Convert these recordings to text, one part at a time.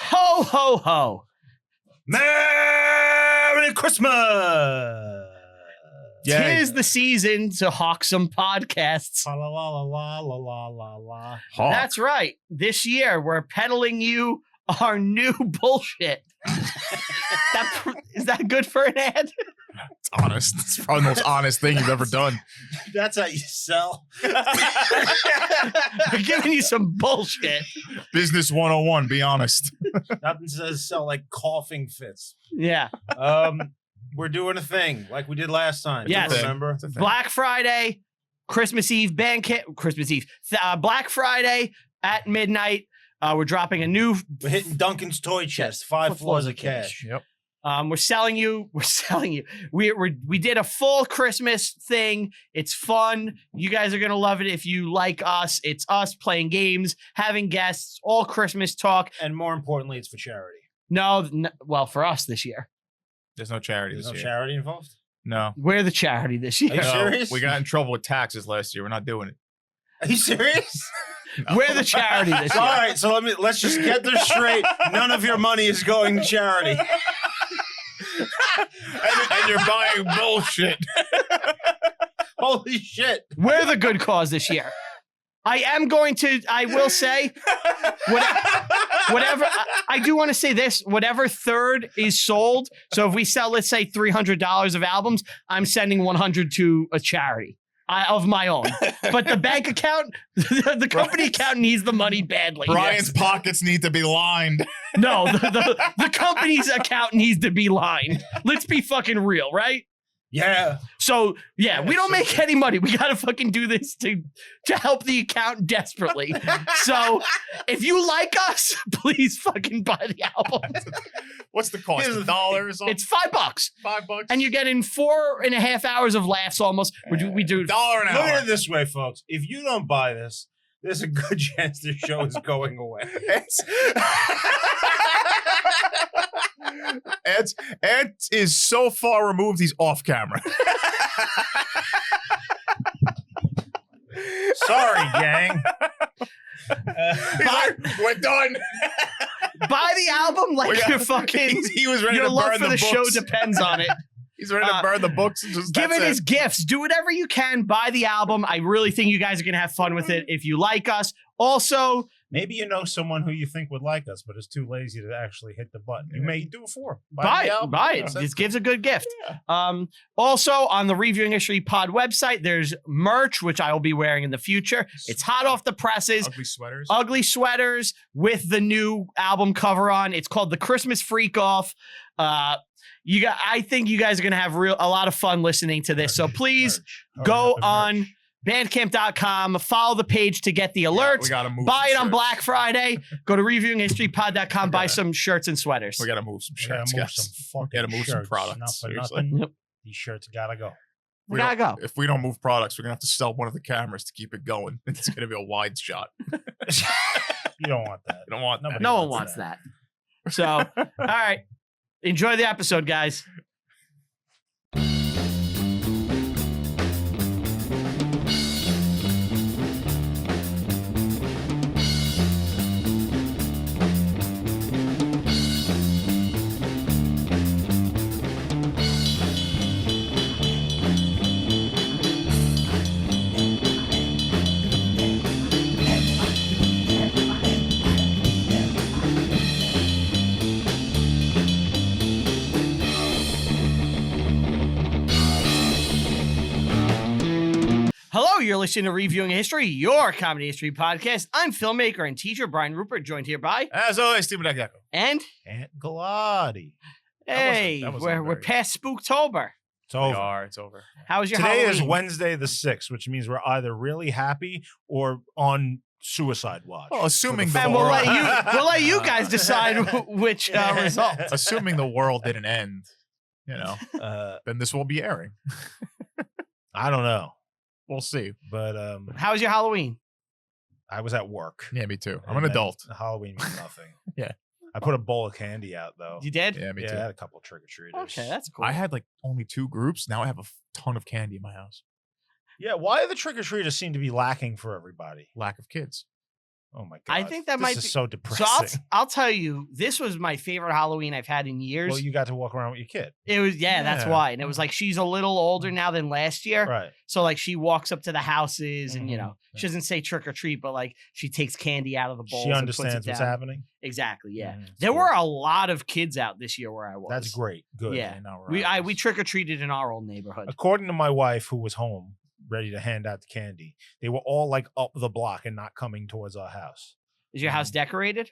Ho, ho, ho. Merry Christmas! Tis the season to hawk some podcasts. La la la la la la la la. That's right. This year, we're peddling you our new bullshit. Is that good for an ad? It's honest. It's probably the most honest thing you've ever done. That's how you sell. We're giving you some bullshit. Business 101, be honest. Nothing says sell like coughing fits. Yeah. We're doing a thing like we did last time. Yes. Remember? Black Friday, Christmas Eve Black Friday at midnight. We're dropping a new. We're hitting Duncan's toy chest. 5 floors of cash. Yep. We're selling you. We did a full Christmas thing. It's fun. You guys are gonna love it if you like us. It's us playing games, having guests, all Christmas talk, and more importantly, it's for charity. Well, for us this year. There's no charity There's this no year. charity involved? No. We're the charity this year. Are you serious? We got in trouble with taxes last year. We're not doing it. Are you serious? No. We're the charity this year. All right, so let's just get this straight. None of your money is going to charity. and you're buying bullshit. Holy shit. We're the good cause this year. I will say, whatever, I do want to say this, whatever third is sold, so if we sell, let's say $300 of albums, I'm sending 100 to a charity of my own. But the bank account, the company account needs the money badly. Brian's pockets need to be lined. No, the company's account needs to be lined. Let's be fucking real, right? Yeah. So, yeah, we don't make any money. We got to fucking do this to help the account desperately. So, if you like us, please fucking buy the album. What's the cost? $1? It's $5. $5? And you're getting 4.5 hours of laughs almost. We do $1 an Look hour. at it this way, folks. If you don't buy this, there's a good chance the show is going away. Ed is so far removed, he's off camera. Sorry, gang. We're done. buy the album like you're fucking. He was ready your to love burn for the the show books. depends on it. He's ready to burn the books. And just, Give it as gifts. Do whatever you can. Buy the album. I really think you guys are going to have fun with it if you like us. Also, maybe you know someone who you think would like us, but is too lazy to actually hit the button. You may do it for. buy it. This gives a good gift. Yeah. Also, on the Reviewing History Pod website, there's merch, which I will be wearing in the future. It's hot off the presses. Ugly sweaters with the new album cover on. It's called The Christmas Freak Off. I think you guys are going to have a lot of fun listening to this. So please go on bandcamp.com, follow the page to get the alerts. We gotta move. Buy it on Black Friday. Go to reviewinghistorypod.com, buy some shirts and sweaters. We gotta move some We gotta shirts, move guys. some fucking Gotta move some shirts. products, Not for seriously. nothing. Yep. These shirts gotta go. We gotta go. If we don't move products, we're gonna have to sell one of the cameras to keep it going. It's gonna be a wide shot. You don't want that. You don't want that. No one wants that. So, all right. Enjoy the episode, guys. Hello, you're listening to Reviewing History, your comedy history podcast. I'm filmmaker and teacher Brian Rupert, joined here by As always, Stephen Echo. and Aunt Galati. hey, that wasn't we're very- past Spooktober. It's over. It's over. How was your Today Halloween? is Wednesday the 6th, which means we're either really happy or on suicide watch. Well, assuming And we'll let you guys decide which result. assuming the world didn't end, then this will be airing. I don't know, We'll see. but How was your Halloween? I was at work. Yeah, me too. I'm And an then adult. Halloween means nothing. Yeah. I put a bowl of candy out though. You did? Yeah, me I too. had a couple trick-or-treaters. Okay, that's cool. I had like only 2 groups. Now I have a ton of candy in my house. Yeah, why do the trick-or-treaters seem to be lacking for everybody? Lack of kids. Oh my god! I think that this might is be so So depressing. I'll tell you, this was my favorite Halloween I've had in years. Well, you got to walk around with your kid, It was that's Yeah. why. And it was like she's a little older now than last year. right? So like she walks up to the houses and Mhm. she doesn't say trick or treat, but like she takes candy out of the bowls. She and puts it understands what's down. happening. Exactly. Yeah. Mhm. There were a lot of kids out this year where I was. That's great. Good. Yeah. Now we're We out. we trick or treated in our old neighborhood. According to my wife, who was home ready to hand out the candy, they were all like up the block and not coming towards our house. Is your house decorated?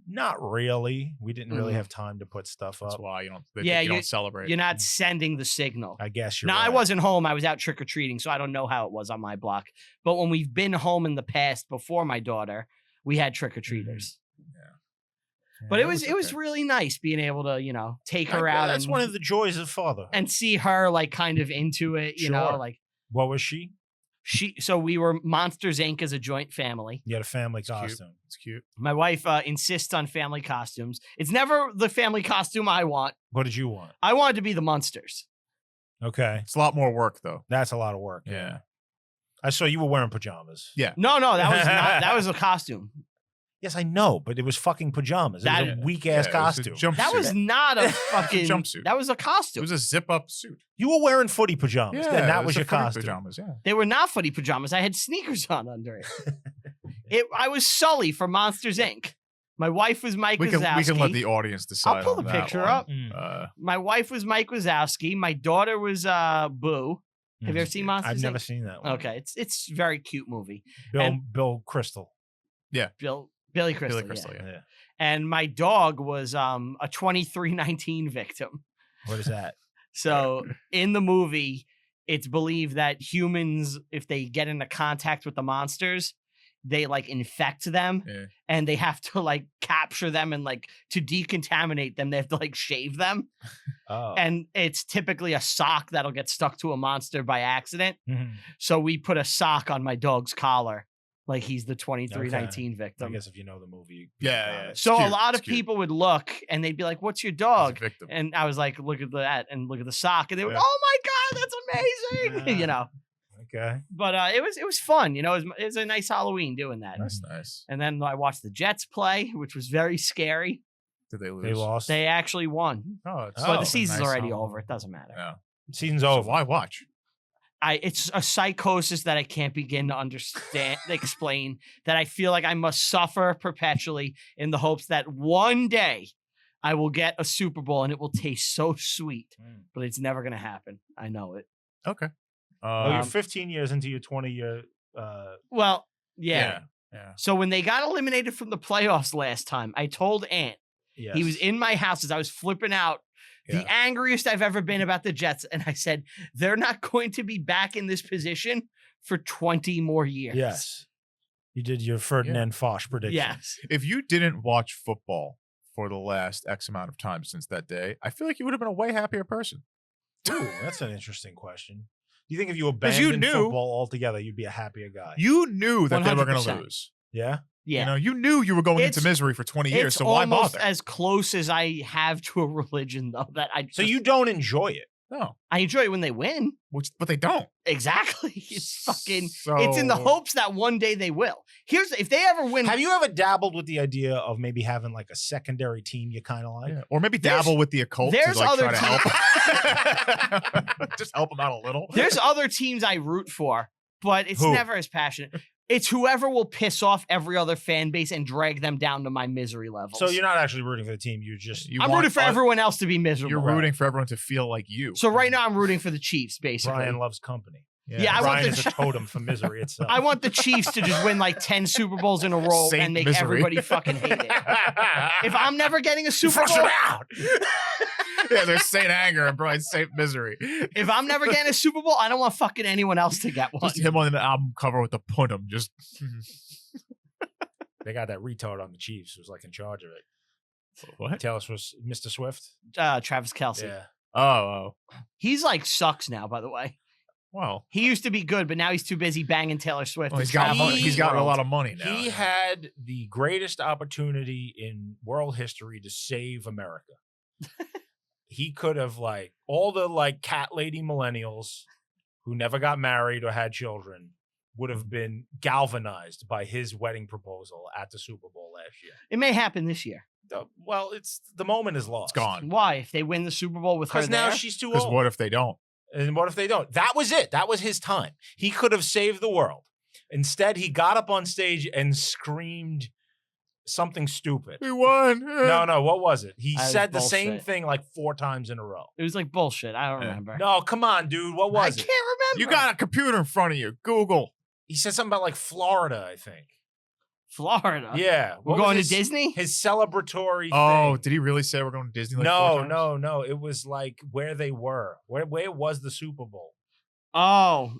Not really. We didn't really Mm. have time to put stuff That's up. why you don't. Yeah, you don't celebrate. You're not sending the signal. I guess you're Now, right. I wasn't home. I was out trick or treating, so I don't know how it was on my block. But when we've been home in the past before my daughter, we had trick or treaters. Yeah, But that it was okay. really nice being able to take her out That's and, one of the joys of fatherhood. and see her like kind of into it. You know, Sure. like What was she? so we were Monsters Inc. as a joint family. You had a family It's cute. costume. It's cute. My wife insists on family costumes. It's never the family costume I want. What did you want? I wanted to be the Munsters. Okay, It's a lot more work though. that's a lot of work. Yeah. I saw you were wearing pajamas. Yeah. No, that was not, that was a costume. Yes, I know, but it was fucking pajamas. It was That- a weak ass costume. That was not a fucking Jumpsuit. That was a It costume. was a zip up suit. You were wearing footy pajamas. and it that was a your footy costume. Pajamas. Yeah. They were not footy pajamas. I had sneakers on under it. I was Sully from Monsters Inc. My wife was Mike We Wazowski. can let the audience decide. I'll pull on the that picture one. up. Mm. My wife was Mike Wazowski. My daughter was Boo. Have you ever seen Monsters I've Inc? never seen that one. Okay, it's a very cute movie. Bill Crystal. Billy Crystal. Billy Crystal. yeah. Yeah. And my dog was a 2319 victim. What is that? So in the movie, it's believed that humans, if they get into contact with the monsters, they like infect them Yeah. and they have to like capture them and like to decontaminate them, they have to like shave them. Oh. And it's typically a sock that'll get stuck to a monster by accident. Mhm. So we put a sock on my dog's collar, like he's the 2319 I victim. guess if you know the movie. Yeah. It's So cute, a lot it's of cute. people would look and they'd be like, "What's your As a dog?" victim. And I was like, "Look at that and look at the sock." And they were, Yeah. "Oh my god, that's amazing!" Yeah. Okay. But it was fun. It was a nice Halloween doing that. That's nice. And then I watched the Jets play, which was very scary. Did they lose? They lost. They actually won, Oh, it's but Oh, the season's nice already Halloween. over. It doesn't matter. Yeah. Season's So over. why watch? It's a psychosis that I can't begin to understand, explain. That I feel like I must suffer perpetually in the hopes that one day I will get a Super Bowl and it will taste so sweet. Mm. But it's never gonna happen. I know it. Okay. Well, you're Um, 15 years into your 20-year. Well, yeah. Yeah. So when they got eliminated from the playoffs last time, I told Ant Yes. he was in my house as I was flipping out, the Yeah. angriest I've ever been about the Jets, and I said they're not going to be back in this position for 20 more years. Yes. You did your Ferdinand Foch prediction. Yes. If you didn't watch football for the last X amount of time since that day, I feel like you would have been a way happier person. Ooh, that's an interesting question. Do you think if you 'Cause you abandoned knew- football altogether, you'd be a happier guy? You knew that they were going to 100%. lose. Yeah. Yeah. You know, you knew you were going It's- into misery for 20 years, It's so why almost bother? as close as I have to a religion, though, that So you don't enjoy it. No, I enjoy it when they win. but they don't. Exactly. It's fucking. It's in the So- hopes that one day they will. If they ever win. Have you ever dabbled with the idea of maybe having like a secondary team you kind of like? Yeah. Or maybe There's- dabble with the occult there's to like other try to help. Just help them out a little. There's other teams I root for, but it's Who? never as passionate. It's whoever will piss off every other fan base and drag them down to my misery levels. So you're not actually rooting for the team. You're just You I'm want rooting for oth- everyone else to be miserable. You're rooting for everyone to feel like you. So right now I'm rooting for the Chiefs, basically. Brian loves company. Yeah, I want Brian the is a totem for misery itself. I want the Chiefs to just win like 10 Super Bowls in a row Saint and make misery. everybody fucking hate it. If I'm never getting a Super Flush Bowl, it out. Yeah, there's Saint Anger and Brian Saint Misery. if I'm never getting a Super Bowl, I don't want fucking anyone else to get one. Just him on the album cover with the puntum. Just They got that retard on the Chiefs who's like in charge of it. what? Taylor Swift, Mr. Swift. Travis Kelce. Yeah. Oh, He's like sucks now, by the way. well. He used to be good, but now he's too busy banging Taylor Swift. Well, and he's got traveling money. the He's got a world. lot of money now. He had the greatest opportunity in world history to save America. He could have like all the like cat lady millennials who never got married or had children. would have been galvanized by his wedding proposal at the Super Bowl last year. It may happen this year. Well, it's the moment is lost. It's gone. Why? If they win the Super Bowl with her Because now there? she's too Because old. what if they don't? And what if they don't? That was it. That was his time. He could have saved the world. Instead, he got up on stage and screamed something stupid. We won. No. What was it? He That was said the same bullshit. thing like 4 times in a row. It was like bullshit. I don't Yeah. remember. No, come on, dude. What I was can't it? remember. You got a computer in front of you. Google. He said something about like Florida, I think. Florida. Yeah. We're What was going his- to Disney? His celebratory Oh, thing. did he really say we're going to Disney? Like 4 times? No. It was like where they were. Where was the Super Bowl? Oh.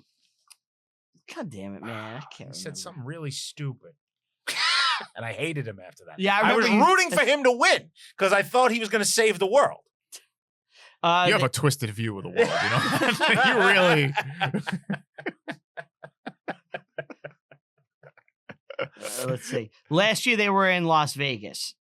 God damn it, man. I can't He remember. said something really stupid. And I hated him after that. Yeah, I I was remember rooting for him to win because I thought he was going to save the world. You have a twisted view of the world, you know? You really. Let's see. Last year they were in Las Vegas.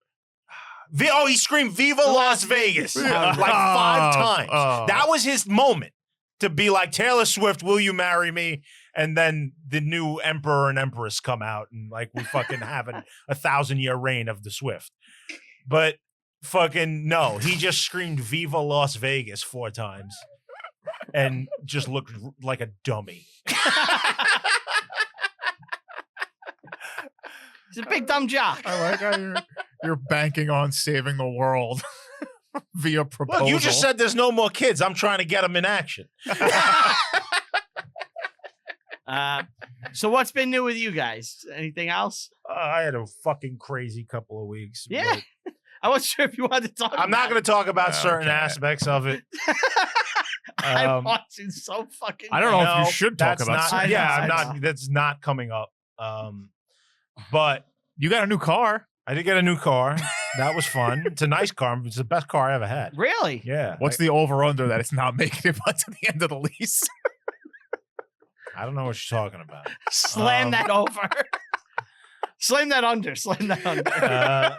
He screamed "Viva Las Vegas" like 5 times. Oh. That was his moment to be like, Taylor Swift, will you marry me? And then the new emperor and empress come out and like we fucking have a 1,000-year reign of the Swift. But fucking no, he just screamed "Viva Las Vegas" 4 times and just looked like a dummy. He's a big dumb jock. I like how you're banking on saving the world via proposal. Look, you just said there's no more kids. I'm trying to get them in action. So what's been new with you guys? Anything else? I had a fucking crazy couple of weeks. Yeah. but I wasn't sure if you wanted to talk I'm not going to talk about certain Okay. aspects of it. I'm watching so fucking I don't know if No, you should talk that's about not, certain yeah, I I'm know. not. That's not coming up. But You got a new car. I did get a new car. That was fun. It's a nice car. It's the best car I ever had. Really? Yeah. What's the over-under that it's not making it to the end of the lease? I don't know what you're talking about. Slam that over. Slam that under. Slam that under.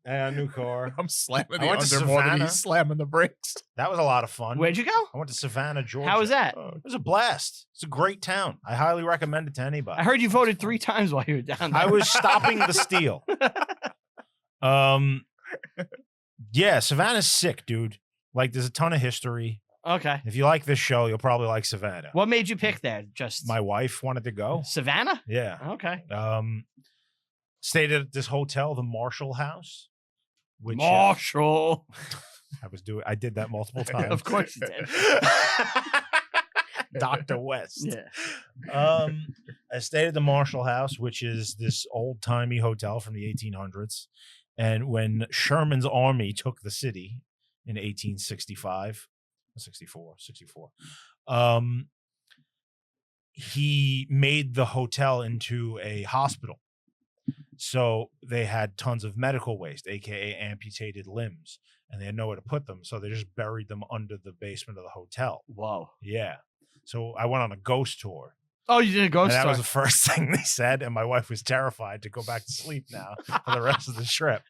A new car. I'm slamming I the went to under more than Savannah. he's slamming the brakes. That was a lot of fun. Where'd you go? I went to Savannah, Georgia. How was that? Oh, It was a blast. It's a great town. I highly recommend it to anybody. I heard you voted 3 times while you were down there. I was stopping the steal. Yeah, Savannah's sick, dude. Like, there's a ton of history. Okay. If you like this show, you'll probably like Savannah. What made you pick there? Just My wife wanted to go. Savannah? Yeah. Okay. Stayed at this hotel, the Marshall House, which Marshall. I did that multiple times. Of course you did. Dr. West. Yeah. I stayed at the Marshall House, which is this old-timey hotel from the 1800s. And when Sherman's army took the city in 1865, 64, he made the hotel into a hospital. So they had tons of medical waste, aka amputated limbs, and they had nowhere to put them. So they just buried them under the basement of the hotel. Whoa. Yeah. So I went on a ghost tour. Oh, you did a ghost And that story. was the first thing they said, and my wife was terrified to go back to sleep now for the rest of the trip.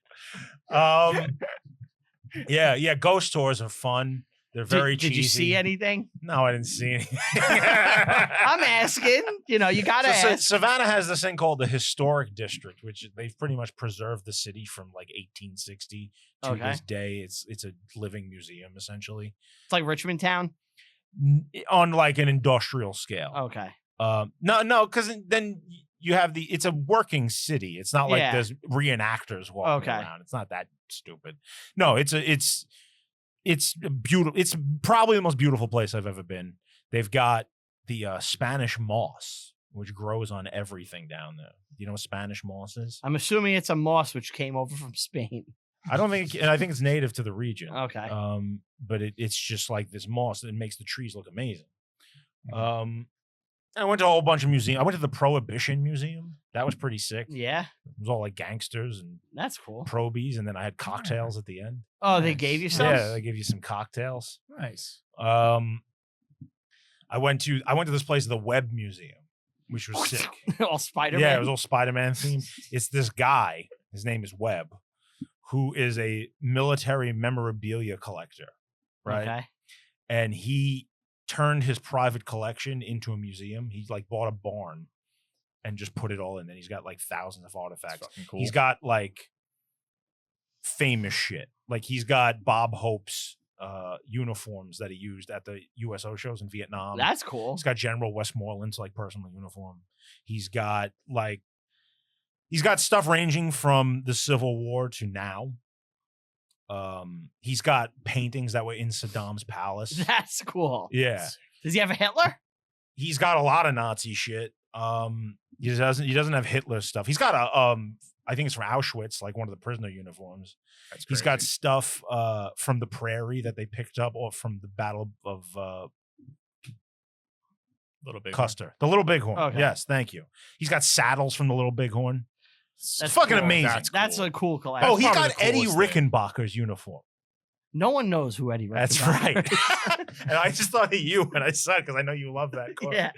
Yeah, ghost tours are fun. They're very cheesy. Did you see anything? No, I didn't see anything. I'm asking. You know, you gotta So ask. Savannah has this thing called the Historic District, which they've pretty much preserved the city from like 1860 to Okay. this day. It's a living museum essentially It's like Richmond Town. on like an industrial scale. Okay. No, because then you have it's a working city. It's not like Yeah. there's reenactors walking Okay. around. It's not that stupid. No, it's beautiful. It's probably the most beautiful place I've ever been. They've got the Spanish moss, which grows on everything down there. You know what Spanish moss is? I'm assuming it's a moss which came over from Spain. I don't think, and I think it's native to the region. Okay. But it's just like this moss that makes the trees look amazing. I went to a whole bunch of museums. I went to the Prohibition Museum. That was pretty sick. Yeah, It was all like gangsters and that's cool. probies, and then I had cocktails at the end. Oh, they Nice. gave you some? Yeah, they give you some cocktails. Nice. I went to this place, the Webb Museum, which was sick. All Spider-Man. Yeah, it was all Spider-Man themed. It's this guy, his name is Webb, who is a military memorabilia collector, right? Okay. And he turned his private collection into a museum. He like bought a barn and just put it all in. And he's got like thousands of artifacts. Fucking cool. He's got like famous shit. Like he's got Bob Hope's uniforms that he used at the USO shows in Vietnam. That's cool. He's got General Westmoreland's like personal uniform. He's got stuff ranging from the Civil War to now. He's got paintings that were in Saddam's palace. That's cool. Yeah. Does he have a Hitler? He's got a lot of Nazi shit. He doesn't have Hitler stuff. He's got a I think it's from Auschwitz, like one of the prisoner uniforms. That's He's crazy. got stuff from the prairie that they picked up, or from the Battle of Little Big Custer. The Little Bighorn. Okay. Yes, thank you. He's got saddles from the Little Bighorn. It's That's fucking cool. amazing. That's a cool collection. Oh, he's probably got the Eddie coolest thing. Rickenbacker's uniform. No one knows who Eddie That's Rickenbacker right. is. And I just thought of you when I said, because I know you love that car. Yeah.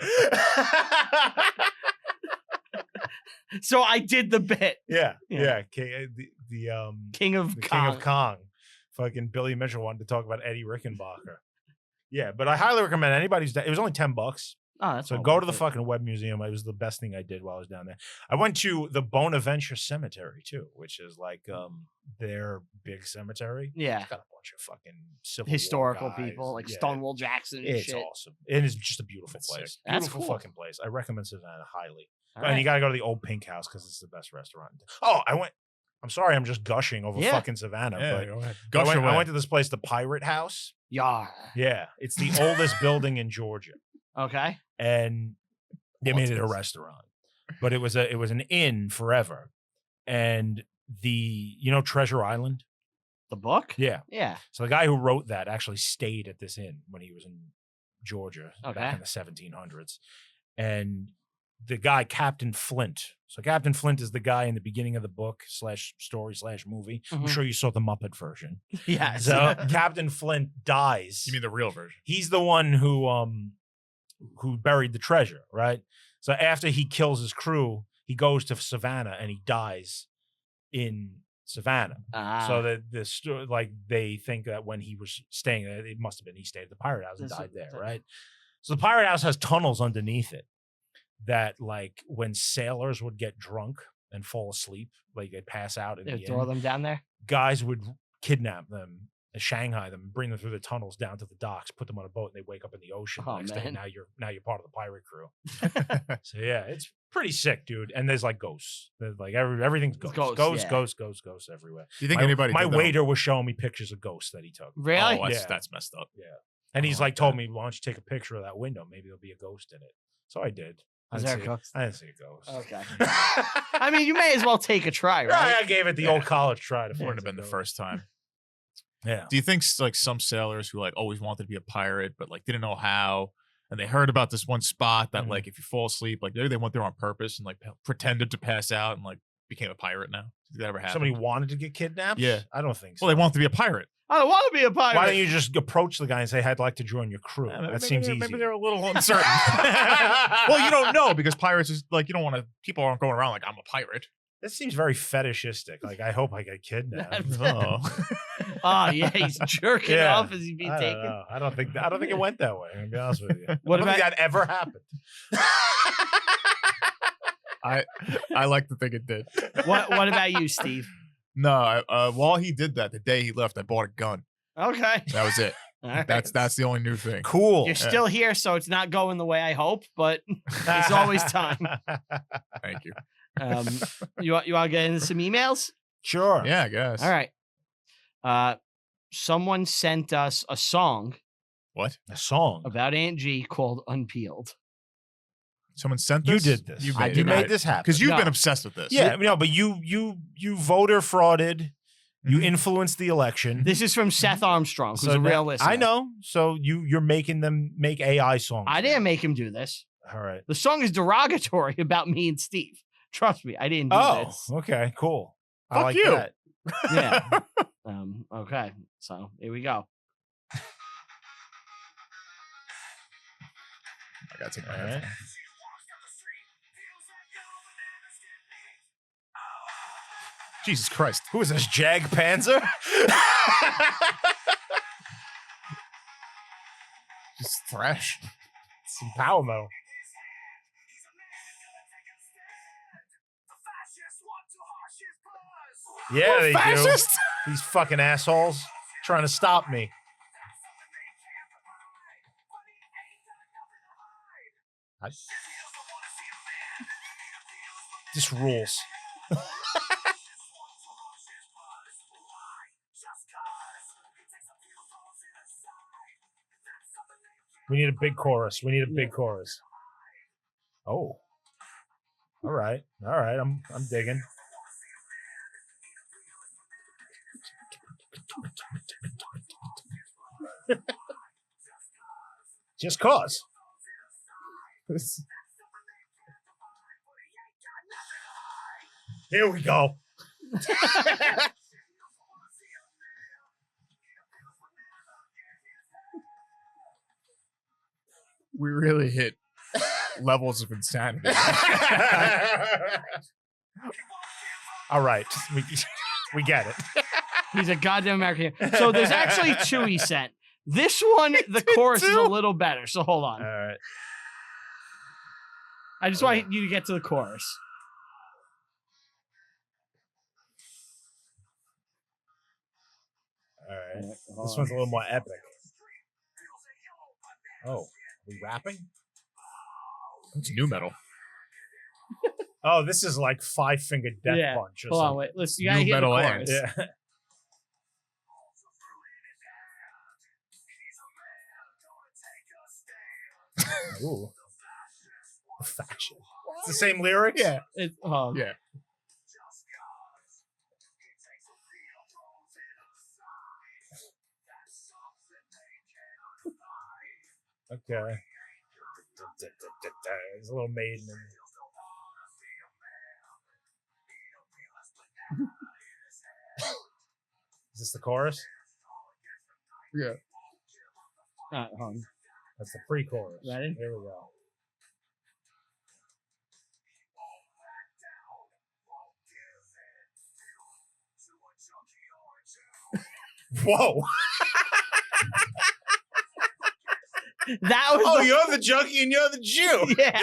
So I did the bit. Yeah. Yeah. The King of King Kong. of Kong. Fucking Billy Mitchell wanted to talk about Eddie Rickenbacker. Yeah, but I highly recommend anybody who's it was only $10. Oh, that's So all go worth to the it. fucking web museum. It was the best thing I did while I was down there. I went to the Bonaventure Cemetery too, which is like their big cemetery. Yeah. It's got a bunch of fucking Civil War Historical guys. people like Yeah. Stonewall Jackson and It's shit. awesome. It is just a beautiful That's place. sick. That's Beautiful cool. fucking place. I recommend Savannah highly. All And you right. got to go to the Old Pink House because it's the best restaurant. Oh, I'm sorry, I'm just gushing over Yeah. fucking Savannah. Yeah, but go ahead. I Gush went, away. I went to this place, the Pirate House. Yar. Yeah, it's the oldest building in Georgia, Okay. and they What's made it a this? restaurant, but it was an inn forever. And Treasure Island. The book? Yeah. Yeah. So the guy who wrote that actually stayed at this inn when he was in Georgia Okay. back in the 1700s. And the guy, Captain Flint. So Captain Flint is the guy in the beginning of the book /story/movie. I'm Mhm. sure you saw the Muppet version. Yes. So Captain Flint dies. You mean the real version? He's the one who buried the treasure, right? So after he kills his crew, he goes to Savannah and he dies in Savannah. So that they think that when he was staying there, it must have been he stayed at the Pirate House and This- died there, right? So the Pirate House has tunnels underneath it that, like, when sailors would get drunk and fall asleep, like they'd pass out in they the throw inn, them down there. guys would kidnap them and Shanghai them and bring them through the tunnels down to the docks, put them on a boat, and they wake up in the ocean the Oh, next day. man. Now you're part of the pirate crew. So yeah, it's pretty sick, dude. And there's like ghosts. There's like everything's It's ghosts. ghosts, Ghosts yeah. everywhere. Do you think my anybody? my did that? waiter was showing me pictures of ghosts that he took. Really? Oh, Yeah. that's messed up. Yeah. And he's I like like told that. me, why don't you take a picture of that window? Maybe there'll be a ghost in it. So I did. I Is didn't there a see it. ghost? I didn't see a ghost. Okay. I mean, you may as well take a try, Right, right? I gave it the old college try. To Wouldn't find have been some the ghosts. first time. Yeah. Do you think like some sailors who like always wanted to be a pirate but like didn't know how, and they heard about this one spot that Mhm. like if you fall asleep, like maybe they went there on purpose and like pretended to pass out and like became a pirate now? Did that ever happen? Somebody wanted to get kidnapped? Yeah. I don't think so. Well, they wanted to be a pirate. I don't want to be a pirate. Why don't you just approach the guy and say, I'd like to join your crew? Yeah, That maybe seems easy. Maybe they're a little uncertain. Well, you don't know because pirates is like you don't want to. People aren't going around like I'm a pirate. This seems very fetishistic. Like, I hope I get kidnapped. Oh, Oh yeah, he's jerking Yeah. off as he's being I don't taken. know. I don't think it went that way. I'm gonna be honest with you. What I don't think about- that ever happened? I like to think it did. What about you, Steve? No, while he did that, the day he left, I bought a gun. Okay. That was it. All right. That's the only new thing. Cool. You're still here, so it's not going the way I hope, but there's always time. Thank you. You want to get into some emails? Sure. Yeah, I guess. All right. Someone sent us a song What? A song. about Aunt G called Unpeeled. Someone sent You this? did this. You I made, did You not. made this happen. because you've No. been obsessed with this. Yeah, no, but you voter frauded. You Mhm. influenced the election. This is from Seth Armstrong, who's a So real that- listener. I know. So you're making them make AI songs. I now. didn't make him do this. All right. The song is derogatory about me and Steve. Trust me, I didn't do Oh, this. okay, cool. I Fuck like you. that. Yeah. Okay. So here we go. I gotta take my All right. headphones. Jesus Christ. Who is this, Jag Panzer? It's thrash. Some power metal. Yeah, they Fascist? do. These fucking assholes trying to stop me. This rules. We need a big chorus. We need a big chorus. Oh. All right. I'm digging. Just cause. Here we go. We really hit levels of insanity. All right. We get it. He's a goddamn American. So there's actually two he sent. This one, the chorus is a little better. So hold on. All right. I just want you to get to the chorus. All right. This one's a little more epic. Oh, are we rapping? It's new metal. Oh, this is like Five Finger Death Yeah. Punch or Hold on, something. wait. Listen, you gotta New hear the metal chorus. ants. Yeah. Ooh. Fashion. It's the same lyrics? Yeah. Yeah. Okay. There's a little maiden. Is this the chorus? Yeah. All right, hold on. That's the pre-chorus. Ready? Here we go. Whoa! That was Oh, the, you're the junkie and you're the Jew. yeah.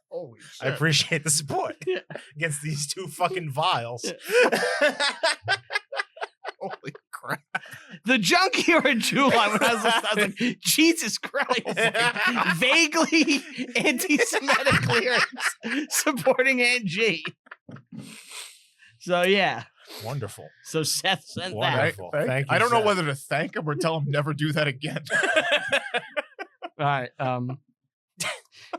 Holy I shit. appreciate the support Yeah. against these two fucking vials. Holy crap. The junkie or a Jew line when I was like, Jesus Christ. Vaguely anti-Semitic lyrics supporting Aunt G. So yeah. Wonderful. So Seth sent that. Wonderful. Thank you, I don't know Seth. whether to thank him or tell him never do that again. All right.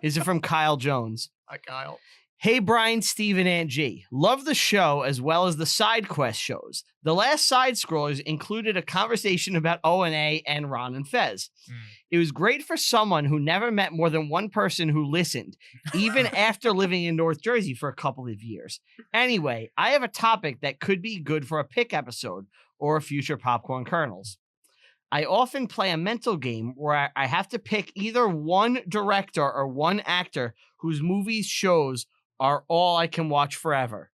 Is it from Kyle Jones? Hi, Kyle. Hey, Brian, Steve, and Aunt G. Love the show as well as the side quest shows. The last side scrollers included a conversation about O&A and Ron and Fez. It was great for someone who never met more than one person who listened, even after living in North Jersey for a couple of years. Anyway, I have a topic that could be good for a pick episode or a future Popcorn Kernels. I often play a mental game where I have to pick either one director or one actor whose movies, shows are all I can watch forever.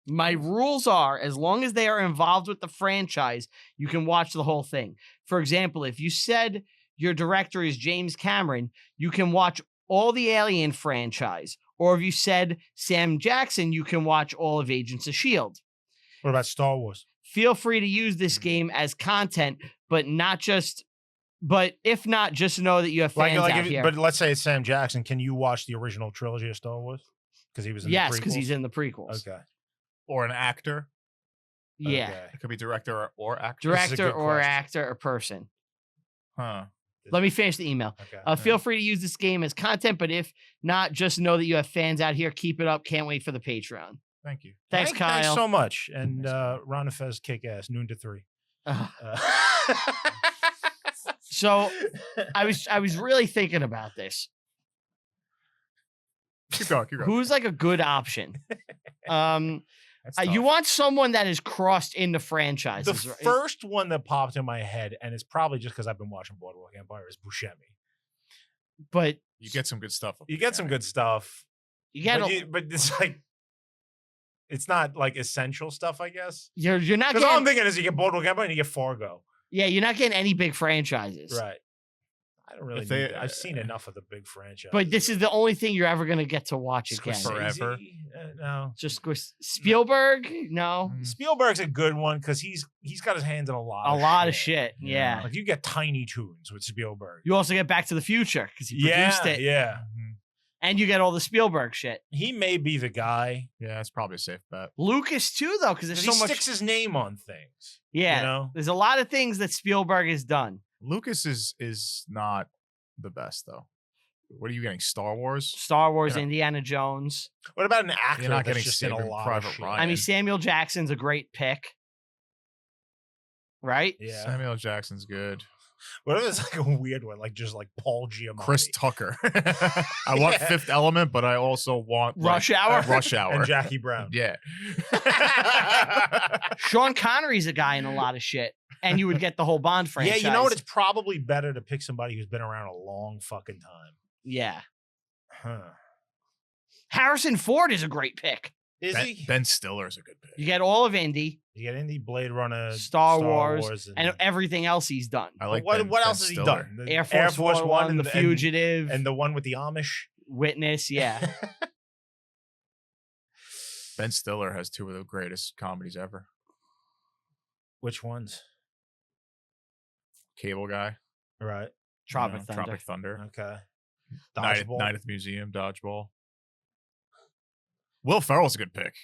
My rules are, as long as they are involved with the franchise, you can watch the whole thing. For example, if you said your director is James Cameron, you can watch all the Alien franchise. Or if you said Sam Jackson, you can watch all of Agents of S.H.I.E.L.D. What about Star Wars? Feel free to use this game as content, but if not, just know that you have fans out here. But let's say it's Sam Jackson. Can you watch the original trilogy of Star Wars? Because he was in the prequels? Because he's in the prequels. Okay. Or an actor. Yeah. Okay. It could be director or actor. This is a Director good or question. actor or person. Huh. Let me finish the email. Okay. Feel free to use this game as content, but if not, just know that you have fans out here. Keep it up. Can't wait for the Patreon. Thank you. Thanks, Kyle. Thanks so much. And Ron and Fez kick ass, noon to 3. So I was really thinking about this. Keep going. Keep going. Who's like a good option? That's You tough. want someone that is crossed into The franchises. right? first one that popped in my head, and it's probably just because I've been watching Boardwalk Empire, is Buscemi. But You get some good stuff. You get some good stuff, you got but it's like It's not like essential stuff, I guess. You're not Because all I'm getting. thinking is you get Boardwalk Empire and you get Fargo. Yeah, you're not getting any big franchises. Right. I don't really If they- need that. I've seen enough of the big franchises. But this is the only thing you're ever gonna get to watch again. Scorsese. Forever. No. Just Spielberg? No. Spielberg's a good one because he's got his hands in a lot Of shit. Yeah. Like you get Tiny Toons with Spielberg. You also get Back to the Future because he produced it. Yeah. And you get all the Spielberg shit. He may be the guy. Yeah, it's probably a safe bet. Lucas too, though, because there's 'Cause so he much. sticks his name on things. Yeah. You know? There's a lot of things that Spielberg has done. Lucas is not the best though. What are you getting? Star Wars? Star Wars, Yeah. Indiana Jones. What about an actor You're not that's getting just in a Saving lot Private of shit? Ryan. I mean, Samuel Jackson's a great pick. Right? Yeah. Samuel Jackson's good. What if it's like a weird one, like just like Paul Giamatti? Chris Tucker. I want Yeah. Fifth Element, but I also want Rush like, Hour? Rush Hour. and Jackie Brown. Yeah. Sean Connery's a guy in a lot of shit. And you would get the whole Bond franchise. Yeah, you know what? It's probably better to pick somebody who's been around a long fucking time. Yeah. Huh. Harrison Ford is a great pick. Is Ben, he? Ben Stiller's a good pick. You get all of Indy, You get Indie, Blade Runner, Star Wars, and and everything else he's done. I like what Ben, what Ben else has he Stiller. done? The Air Force One, The and- Fugitive, and the one with the Amish. Witness. Yeah. Ben Stiller has two of the greatest comedies ever. Which ones? Cable Guy. Right. Tropic Thunder. Tropic Thunder. Okay. Night Dodgeball. at the Museum. Dodgeball. Will Ferrell's a good pick.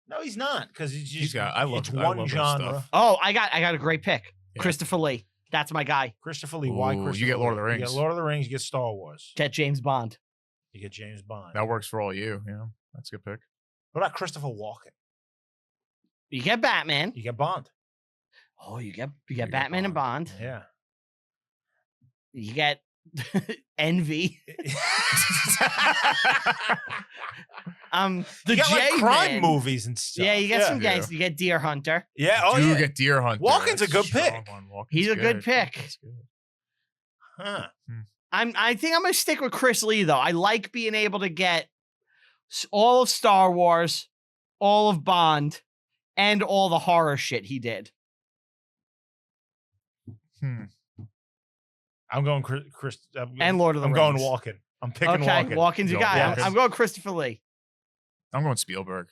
No, he's not because he's just. He's got. I love. it's I one love those genre. stuff. Oh, I got a great pick. Yeah. Christopher Lee. That's my guy. Christopher Lee. Why Ooh, you Christopher get Lord of the Lee? You Rings. get Lord of the Rings. You get Star Wars. Get James Bond. You get James Bond. That works for all you. Yeah, that's a good pick. What about Christopher Walken? You get Batman. You get Bond. Oh, you get get Batman and Bond. Yeah. You get Envy. The you got like J crime Man. movies and stuff. Yeah, you get some Yeah. gangsters. You get Deer Hunter. Yeah. Oh You yeah. get Deer Hunter. Walken's a That's good strong pick. one. Walken's He's a good pick. Walken's good. Huh. I think I'm gonna stick with Chris Lee though. I like being able to get all of Star Wars, all of Bond, and all the horror shit he did. I'm going Chris. And Lord of the I'm Rings. going Walken. I'm picking Okay, Walken. Walken's your Go guy. Walken. I'm going Christopher Lee. I'm going Spielberg.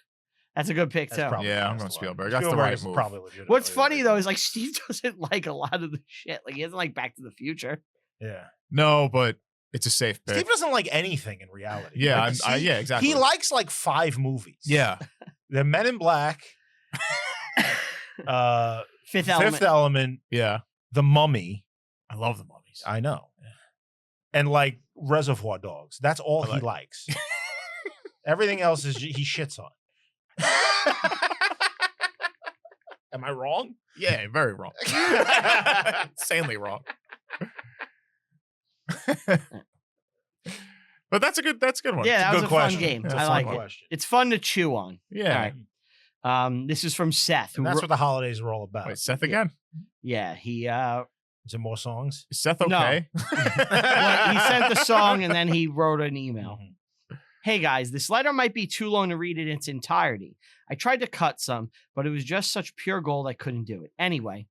That's a good pick That's too. probably Yeah, the I'm best going one. Spielberg. That's the Spielberg right is move. Probably legit. What's funny though is like Steve doesn't like a lot of the shit. Like he doesn't like Back to the Future. Yeah. No, but it's a safe pick. Steve doesn't like anything in reality. Yeah, Like, yeah, exactly. He likes like 5 movies. Yeah. The Men in Black, Fifth Element. Fifth Element, Yeah. The Mummy. I love the mummies. I know. And like Reservoir Dogs. That's all he likes. Everything else is he shits on. Am I wrong? Yeah, very wrong. Insanely wrong. But that's a good one. Yeah, that was Good a question. fun game. It's a I fun like one. it. Question. It's fun to chew on. Yeah. All right. This is from Seth. And who that's wrote- what the holidays are all about. Wait, Seth again? yeah, he Is there more songs? Is Seth No. okay? well, he sent the song and then he wrote an email. Mhm. Hey guys, this letter might be too long to read in its entirety. I tried to cut some, but it was just such pure gold I couldn't do it. Anyway,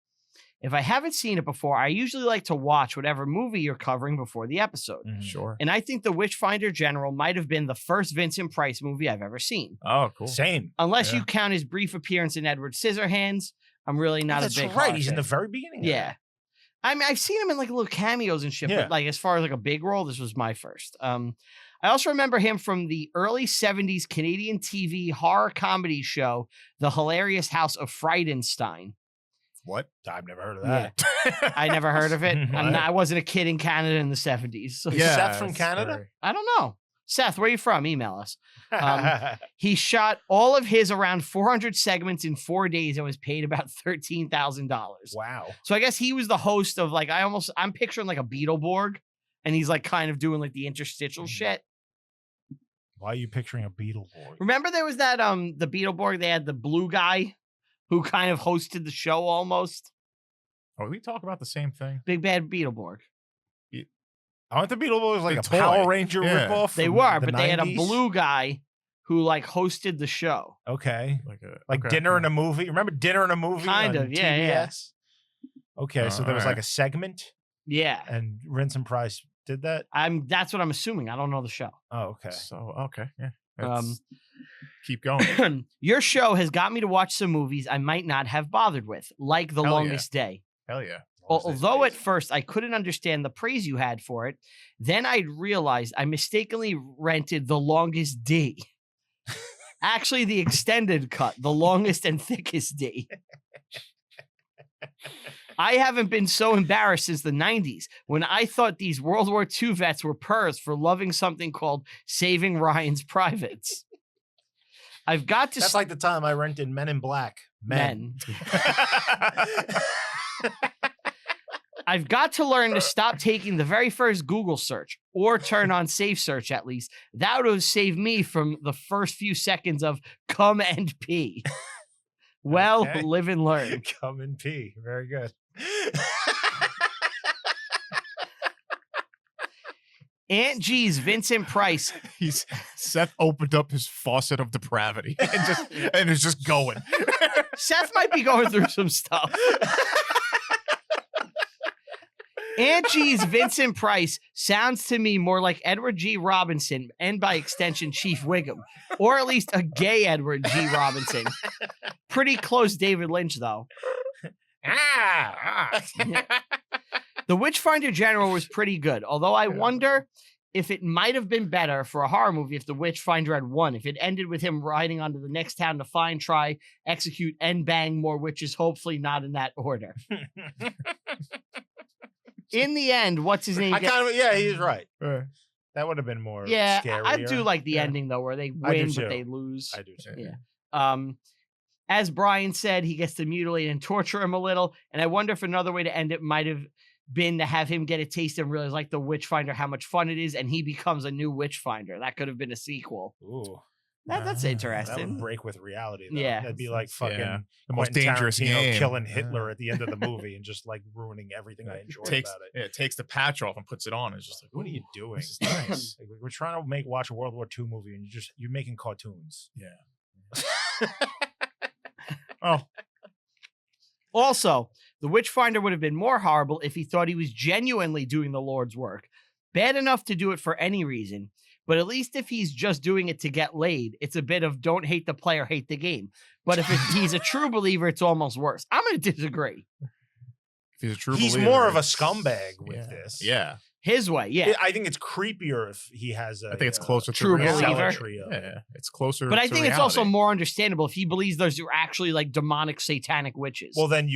if I haven't seen it before, I usually like to watch whatever movie you're covering before the episode. Mhm. Sure. And I think The Witchfinder General might have been the first Vincent Price movie I've ever seen. Oh, cool. Same. Unless Yeah. you count his brief appearance in Edward Scissorhands, I'm really not That's a big right. horror He's in fan. the very beginning. of Yeah. it. I mean, I've seen him in like little cameos and shit, Yeah. but like as far as like a big role, this was my first. I also remember him from the early 70s Canadian TV horror comedy show, The Hilarious House of Friedenstein. What? I've never heard of Yeah. that. I never heard of it. What? I wasn't a kid in Canada in the 70s. So Yeah. Seth from that's Canada? scary. I don't know. Seth, where are you from? Email us. He shot all of his around 400 segments in 4 days and was paid about $13,000. Wow. So I guess he was the host of like, I'm picturing like a Beetleborg and he's like kind of doing like the interstitial shit. Why are you picturing a Beetleborg? Remember there was that, the Beetleborg, they had the blue guy who kind of hosted the show almost. Are we talking about the same thing? Big Bad Beetleborg. Aren't the Beetleborgs like The a toy. Power Ranger Yeah. ripoff? They from were, the but they had a 90s? blue guy who like hosted the show. Okay. Like okay. Dinner and a Movie. Remember Dinner and a Movie? Kind on of, yeah, TBS? Okay, so there was like a segment, Yeah. and Vincent Price did that. That's what I'm assuming. I don't know the show. Oh, okay. So okay, yeah. Keep Oh. going. Your show has got me to watch some movies I might not have bothered with, like The Hell yeah. Longest Day. Hell yeah. Although at first I couldn't understand the praise you had for it, then I realized I mistakenly rented The Longest D. Actually, the extended cut, The Longest and Thickest D. I haven't been so embarrassed since the 90s when I thought these World War II vets were pervs for loving something called Saving Ryan's Privates. I've got to... That's like the time I rented Men in Black. Men. I've got to learn to stop taking the very first Google search or turn on Safe Search at least. That would have saved me from the first few seconds of come and pee. Well, Okay. live and learn. Come and pee. Very good. Aunt G's Vincent Price. Seth opened up his faucet of depravity and is just going. Seth might be going through some stuff. Aunt G's Vincent Price sounds to me more like Edward G. Robinson and by extension Chief Wiggum, or at least a gay Edward G. Robinson. Pretty close David Lynch, though. The Witchfinder General was pretty good, although I wonder if it might have been better for a horror movie if the Witchfinder had won, if it ended with him riding onto the next town to find, try, execute, and bang more witches, hopefully not in that order. In the end, what's his name? Yeah, he's right. That would have been more scary. I do like the ending, though, where they win, but too. they lose. I do too. Yeah. As Brian said, he gets to mutilate and torture him a little, and I wonder if another way to end it might have been to have him get a taste and realize, like the Witchfinder, how much fun it is, and he becomes a new Witchfinder. That could have been a sequel. Ooh. That's interesting. That would break with reality, though. Yeah. That'd be like fucking the most Quentin dangerous Tarantino game. killing Hitler at the end of the movie and just like ruining everything I enjoyed about it. Yeah, it takes the patch off and puts it on. It's just like, What are you doing? This is nice. Like, we're trying to watch a World War II movie, and you're making cartoons. Yeah. Oh. Also, the Witchfinder would have been more horrible if he thought he was genuinely doing the Lord's work. Bad enough to do it for any reason, but at least if he's just doing it to get laid, it's a bit of don't hate the player, hate the game. But if he's a true believer, it's almost worse. I'm going to disagree. If he's a true He's believer, more of a it's- scumbag with this. Yeah. His way, yeah. I think it's creepier if he has a. I think it's closer to true reality. believer. Yeah, it's closer. But I to think it's also reality. more understandable if he believes those are actually like demonic satanic witches. Well, then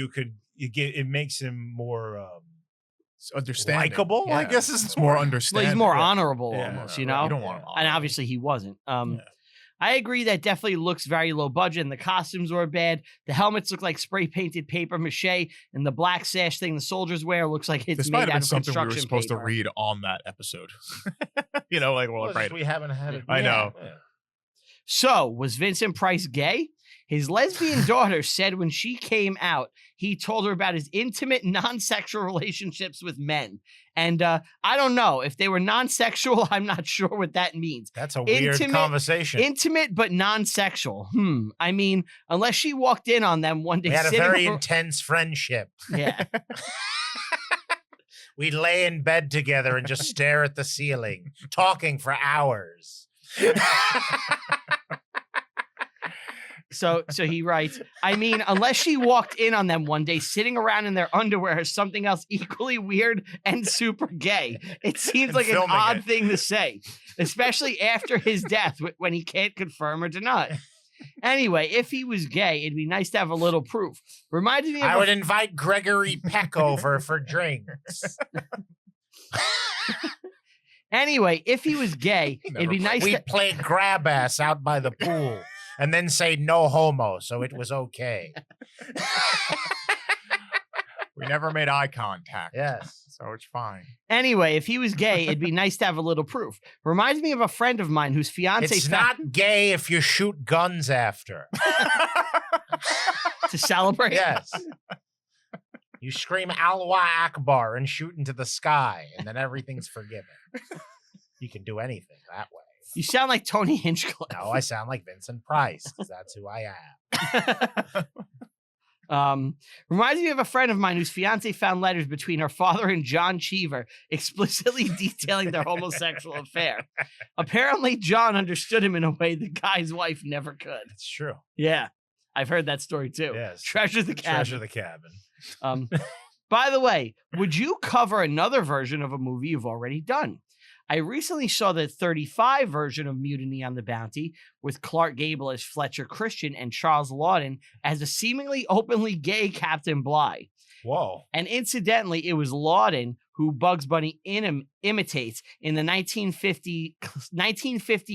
it makes him more It's understanding. likable. I Yeah. guess It's more understanding. he's more Yeah. honorable Yeah, almost, You you know? don't want him on. And obviously he wasn't. Yeah. I agree that definitely looks very low budget and the costumes were bad. The helmets look like spray painted paper mache and the black sash thing the soldiers wear looks like it's This made might have out been of something we were construction supposed paper. to read on that episode. You know, like, well, Well, right. we haven't had it. I know. Yeah. So, was Vincent Price gay? His lesbian daughter said when she came out, he told her about his intimate, non-sexual relationships with men. And I don't know. If they were non-sexual, I'm not sure what that means. That's a weird conversation. Intimate, but non-sexual. I mean, unless she walked in on them one day. We had a sitting very over- intense friendship. Yeah. We'd lay in bed together and just stare at the ceiling, talking for hours. So he writes, I mean, unless she walked in on them one day sitting around in their underwear or something else equally weird and super gay. It seems And like an filming odd it. thing to say, especially after his death when he can't confirm or deny. Anyway, if he was gay, it'd be nice to have a little proof. Reminded me of I would invite Gregory Peck over for drinks. Anyway, if he was gay, it'd be nice to... We'd play grab ass out by the pool and then say no homo, so it was okay. We never made eye contact. Yes. So it's fine. Anyway, if he was gay, it'd be nice to have a little proof. Reminds me of a friend of mine whose fiance It's not gay if you shoot guns after. to celebrate. Yes. You scream Allah Akbar and shoot into the sky, and then everything's forgiven. You can do anything that way. You sound like Tony Hinchcliffe. No, I sound like Vincent Price because that's who I am. Reminds me of a friend of mine whose fiance found letters between her father and John Cheever explicitly detailing their homosexual affair. Apparently, John understood him in a way the guy's wife never could. It's true. Yeah, I've heard that story too. Yes. Treasure the cabin. Treasure the cabin. By the way, would you cover another version of a movie you've already done? I recently saw the 35 version of Mutiny on the Bounty with Clark Gable as Fletcher Christian and Charles Lawton as a seemingly openly gay Captain Bligh. Whoa. And incidentally, it was Lawton who Bugs Bunny imitates in the 1950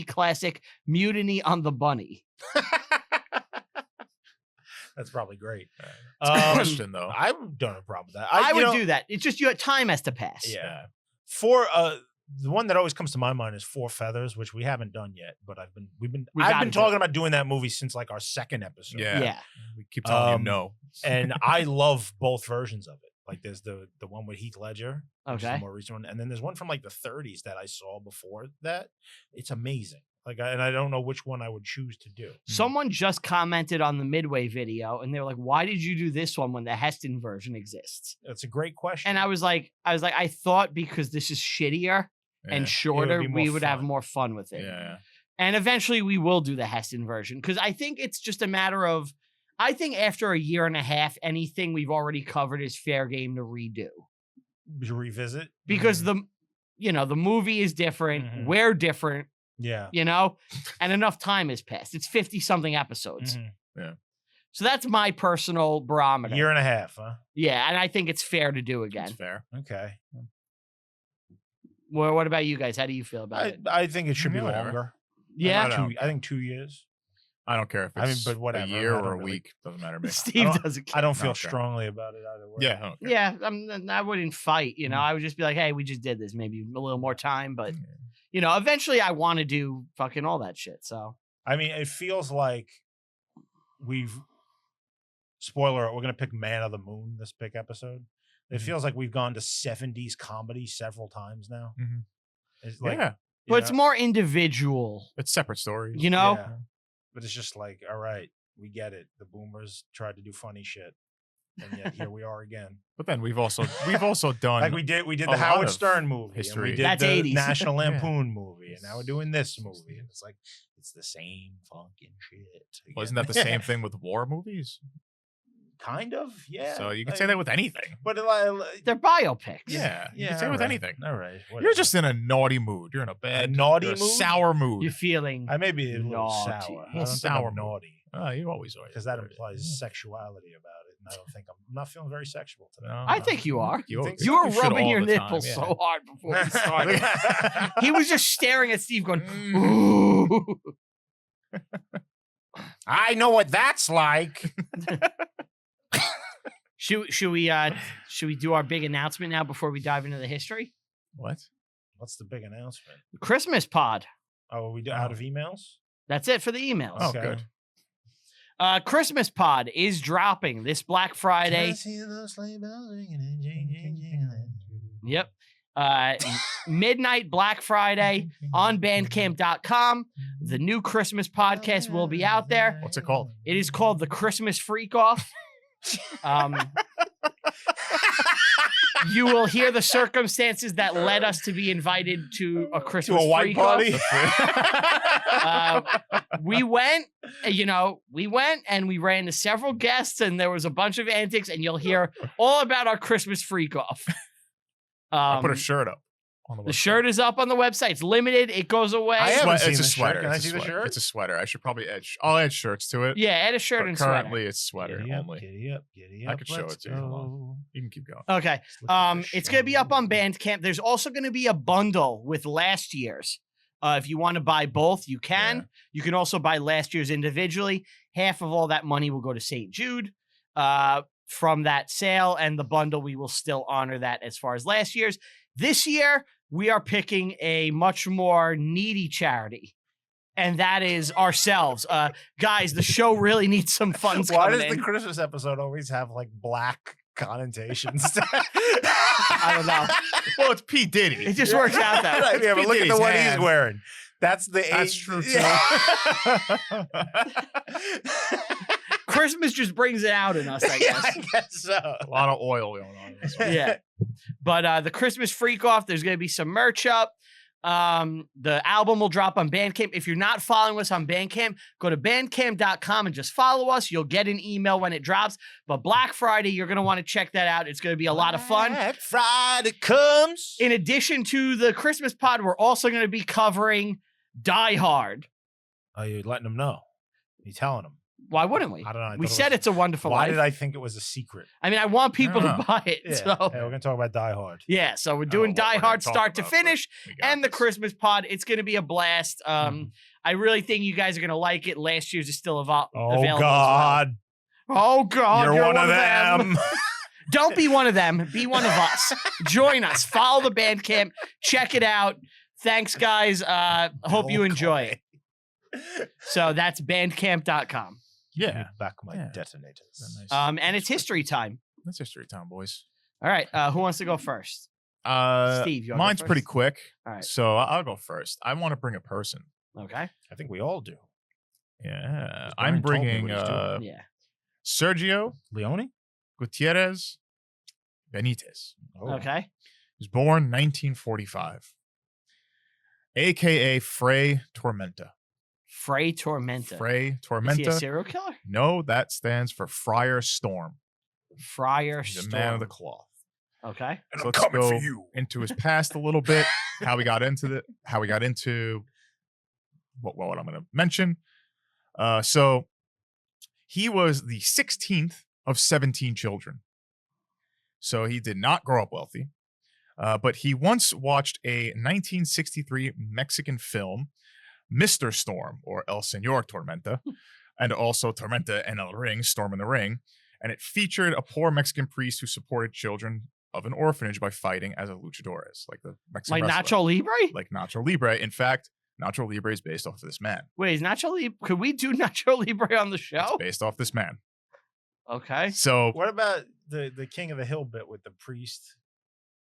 classic Mutiny on the Bunny. That's probably great. It's a good question, though. I don't have a problem with that. I would do that. It's just your time has to pass. Yeah. The one that always comes to my mind is Four Feathers, which we haven't done yet, but I've been talking about doing that movie since like our second episode. Yeah. We keep telling you no. And I love both versions of it. Like there's the one with Heath Ledger, which is the Okay. more recent one, and then there's one from like the 30s that I saw before that. It's amazing. And I don't know which one I would choose to do. Someone just commented on the Midway video and they were like, why did you do this one when the Heston version exists? That's a great question. And I was like, I thought because this is shittier and shorter, be more we would have fun. more fun with it. Yeah. And eventually we will do the Heston version because I think it's just a matter of, I think after a year and a half, anything we've already covered is fair game to redo. To revisit Because the movie is different. Mhm. We're different, yeah. and enough time has passed. It's 50 something episodes. Mhm. So that's my personal barometer. Year and a half, huh? Yeah. And I think it's fair to do again. It's fair. Okay. Well, what about you guys? How do you feel about it? I think it should be Yeah, whatever. longer. Yeah. I think 2 years. I don't care if I mean, it's but whatever. a year I or don't a really- week. Doesn't matter to me. Steve don't- doesn't care. I don't feel Okay. strongly about it either way. Yeah. I don't care. Yeah, I wouldn't fight. I would just be like, hey, we just did this. Maybe a little more time, but eventually I want to do fucking all that shit. So I mean, it feels like spoiler alert, we're going to pick Man of the Moon this big episode. It Mhm. feels like we've gone to 70s comedy several times now. Mhm. It's like, Yeah. but it's more individual, It's separate stories. Yeah. But it's just like, all right, we get it. The boomers tried to do funny shit. And yet here we are again. But then we've also done Like we did a the lot Howard of Stern movie. history. And we did That's the 80s. National Yeah. Lampoon movie. And now we're doing this movie. And it's like, it's the same fucking shit. Wasn't that the same thing with war movies? Kind of, yeah. So you can say that with anything. But they're biopics. Yeah. You can say it all with right. anything. All right. You're whatever. just in a naughty mood. You're in a bad, naughty you're a mood? sour mood. You're feeling I may be a little Naughty. sour. Little I don't think sour I'm mood. naughty Oh, you always are. because that implies sexuality about it, and I don't think I'm not feeling very sexual today. No, I think you are. You, think You were should rubbing all your the time, nipples yeah. so hard before we started. Mm. He was just staring at Steve going, ooh. I know what that's like. Should we do our big announcement now before we dive into the history? What? What's the big announcement? Christmas pod. Oh, are we out of emails? That's it for the emails. Oh, Okay. good. Christmas pod is dropping this Black Friday. Yep. Midnight Black Friday on bandcamp.com. The new Christmas podcast will be out there. What's it called? It is called the Christmas Freak Off. You will hear the circumstances that led us to be invited to a Christmas To a white Freak party? Off. We went and we ran to several guests and there was a bunch of antics and you'll hear all about our Christmas Freak Off. I put a shirt up on the The website. shirt is up on the website. It's limited. It goes away. I haven't seen It's a the shirt. sweater. Can I It's a see the sweater. shirt? It's a sweater. I should probably I'll add shirts to it. Yeah, add a shirt But and sweater. currently it's sweater only. Giddy up, giddy I up. could show let's it to you. Hold go. You can keep going. Okay. Let's look at the It's gonna be up on show. Bandcamp. There's also gonna be a bundle with last year's. If you want to buy both, you can. Yeah. You can also buy last year's individually. Half of all that money will go to St. Jude from that sale, and the bundle we will still honor that as far as last year's. This year we are picking a much more needy charity, and that is ourselves. Guys, the show really needs some funds. Why coming does the in. Christmas episode always have like black connotations? I don't know. Well, it's P. Diddy. It just works out that way. Right, yeah, but look at Diddy's the one he's hand. wearing. That's the That's age. true, too. Yeah. Christmas just brings it out in us, I Yeah, guess. I guess so. A lot of oil going on in this one. Yeah. But the Christmas Freak Off, there's going to be some merch up. The album will drop on Bandcamp. If you're not following us on Bandcamp, go to bandcamp.com and just follow us. You'll get an email when it drops. But Black Friday, you're going to want to check that out. It's going to be a lot of fun. Black Friday comes. In addition to the Christmas pod, we're also going to be covering Die Hard. Oh, you're letting them know. You're telling them. Why wouldn't we? I don't know. I We thought it said was- it's a wonderful Why life. did I think it was a secret? I mean, I want people I don't to buy it. Yeah. So Hey, we're gonna talk about Die Hard. yeah, so we're I don't doing know what Die we're gonna Hard talk start to about, but finish we got and the this. Christmas pod. It's going to be a blast. I really think you guys are going to like it. Last year's is still available. Oh as well. God, Oh God, you're one of them. Don't be one of them. Be one of us. Join us. Follow the Bandcamp. Check it out. Thanks, guys. Hope you enjoy it. So that's bandcamp.com. Yeah. Back my Yeah. detonators. Nice. And it's history time. That's history time, boys. All right. Who wants to go first? Steve, you wanna go Mine's pretty first? quick. All right. So I'll go first. I want to bring a person. Okay. I think we all do. Yeah. Brian I'm told me bringing what he's doing. Yeah. Sergio Leone. Gutierrez Benitez. Oh. Okay. He was born 1945, aka Fray Tormenta. Frey Tormenta. Fray Is he a Tormenta. serial killer? No, that stands for Friar Storm. Friar He's a Storm. man of the cloth. Okay. And So I'm let's coming go for you. into his past a little bit, how we got into what I'm going to mention. So he was the 16th of 17 children. So he did not grow up wealthy, but he once watched a 1963 Mexican film, Mr. Storm, or El Señor Tormenta, and also Tormenta en el Ring, Storm in the Ring, and it featured a poor Mexican priest who supported children of an orphanage by fighting as a luchadores, like the Mexican Like wrestler. Nacho Libre? Like Nacho Libre. In fact, Nacho Libre is based off of this man. Wait, is Nacho Libre? Could we do Nacho Libre on the It's show? based off this man. Okay. So What about the King of the Hill bit with the priest,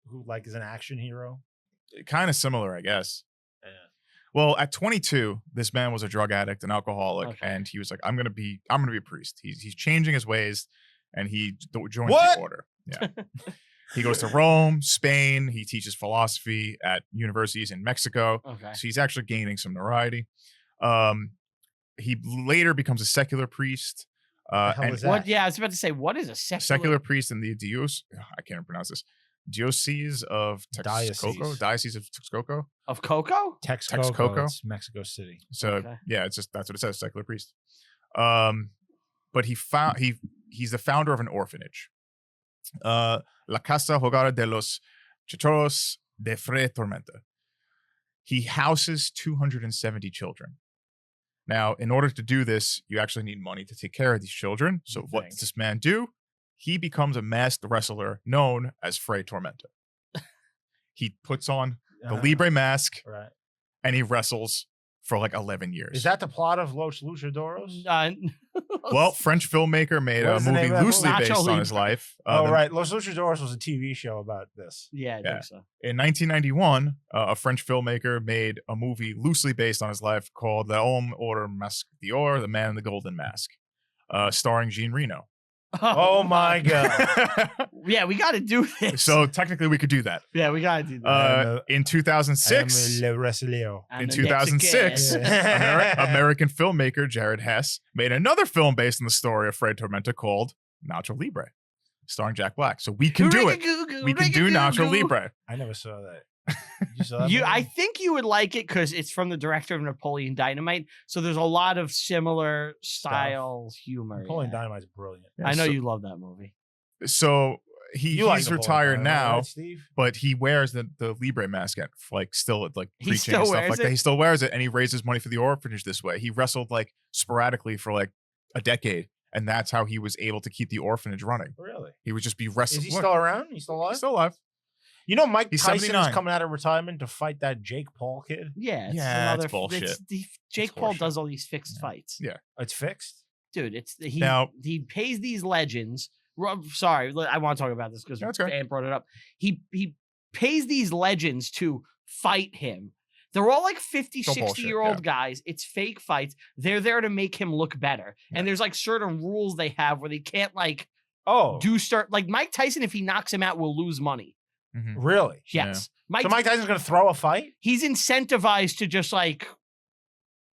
who like is an action hero? kind of similar, I guess. Yeah. Well, at 22, this man was a drug addict, an alcoholic, Okay. and he was like, "I'm gonna be a priest." He's changing his ways, and he joins What? the order. Yeah, he goes to Rome, Spain. He teaches philosophy at universities in Mexico. Okay. So he's actually gaining some notoriety. He later becomes a secular priest. The hell And is that? What? Yeah, I was about to say, what is a secular priest in the I can't pronounce this. Diocese of Texcoco. Diocese of Texcoco. of Coco? Texcoco. Texcoco? It's Mexico City. So Okay. yeah, it's just that's what it says, secular priest. But he's the founder of an orphanage. La Casa Hogar de los Chichoros de Fray Tormenta. He houses 270 children. Now, in order to do this, you actually need money to take care of these children. So what think. does this man do? He becomes a masked wrestler known as Fray Tormenta. He puts on the Libre mask Right. and he wrestles for like 11 years. Is that the plot of Los Luchadores? Well, French filmmaker made What a is the name movie of that loosely movie? based Nacho on his Libre. life. Oh, The- right. Los Luchadores was a TV show about this. yeah, I Yeah. think so. In 1991, a French filmmaker made a movie loosely based on his life called L'Homme or Masque d'Or, The Man in the Golden Mask, starring Jean Reno. Oh my God. Yeah, we got to do this. So technically, we could do that. yeah, we got to do that. In 2006, Le Wrestler. And in the 2006, Mexican. American filmmaker Jared Hess made another film based on the story of Fray Tormenta called Nacho Libre, starring Jack Black. So we can do it. We can do Nacho Libre. I never saw that. You saw that You, movie? I think you would like it because it's from the director of Napoleon Dynamite. So there's a lot of similar style humor. Napoleon yeah. Dynamite's brilliant. I know so, you love that movie. So You like he's Napoleon retired Dynamite, now, right, Steve? but he wears the Libre mask at like still at like He preaching still and stuff wears like that. it? He still wears it, and he raises money for the orphanage this way. He wrestled like sporadically for like a decade, and that's how he was able to keep the orphanage running. Really? He would just be Is wrestling. he still around? He's still alive? He's still alive. You know, Mike He's Tyson is 79. coming out of retirement to fight that Jake Paul kid. Yeah, it's Yeah, another, it's bullshit. Jake It's Paul horseshit. does all these fixed Yeah. fights. Yeah. It's fixed. Dude, it's he Now- he pays these legends. Sorry, I want to talk about this because That's okay. Dan brought it up. He pays these legends to fight him. They're all like 50, It's all 60-year-old guys. It's fake fights. They're there to make him look better. And there's like certain rules they have where they can't like like Mike Tyson, if he knocks him out, will lose money. Really? Yes. So Mike Tyson's going to throw a fight? He's incentivized to just like,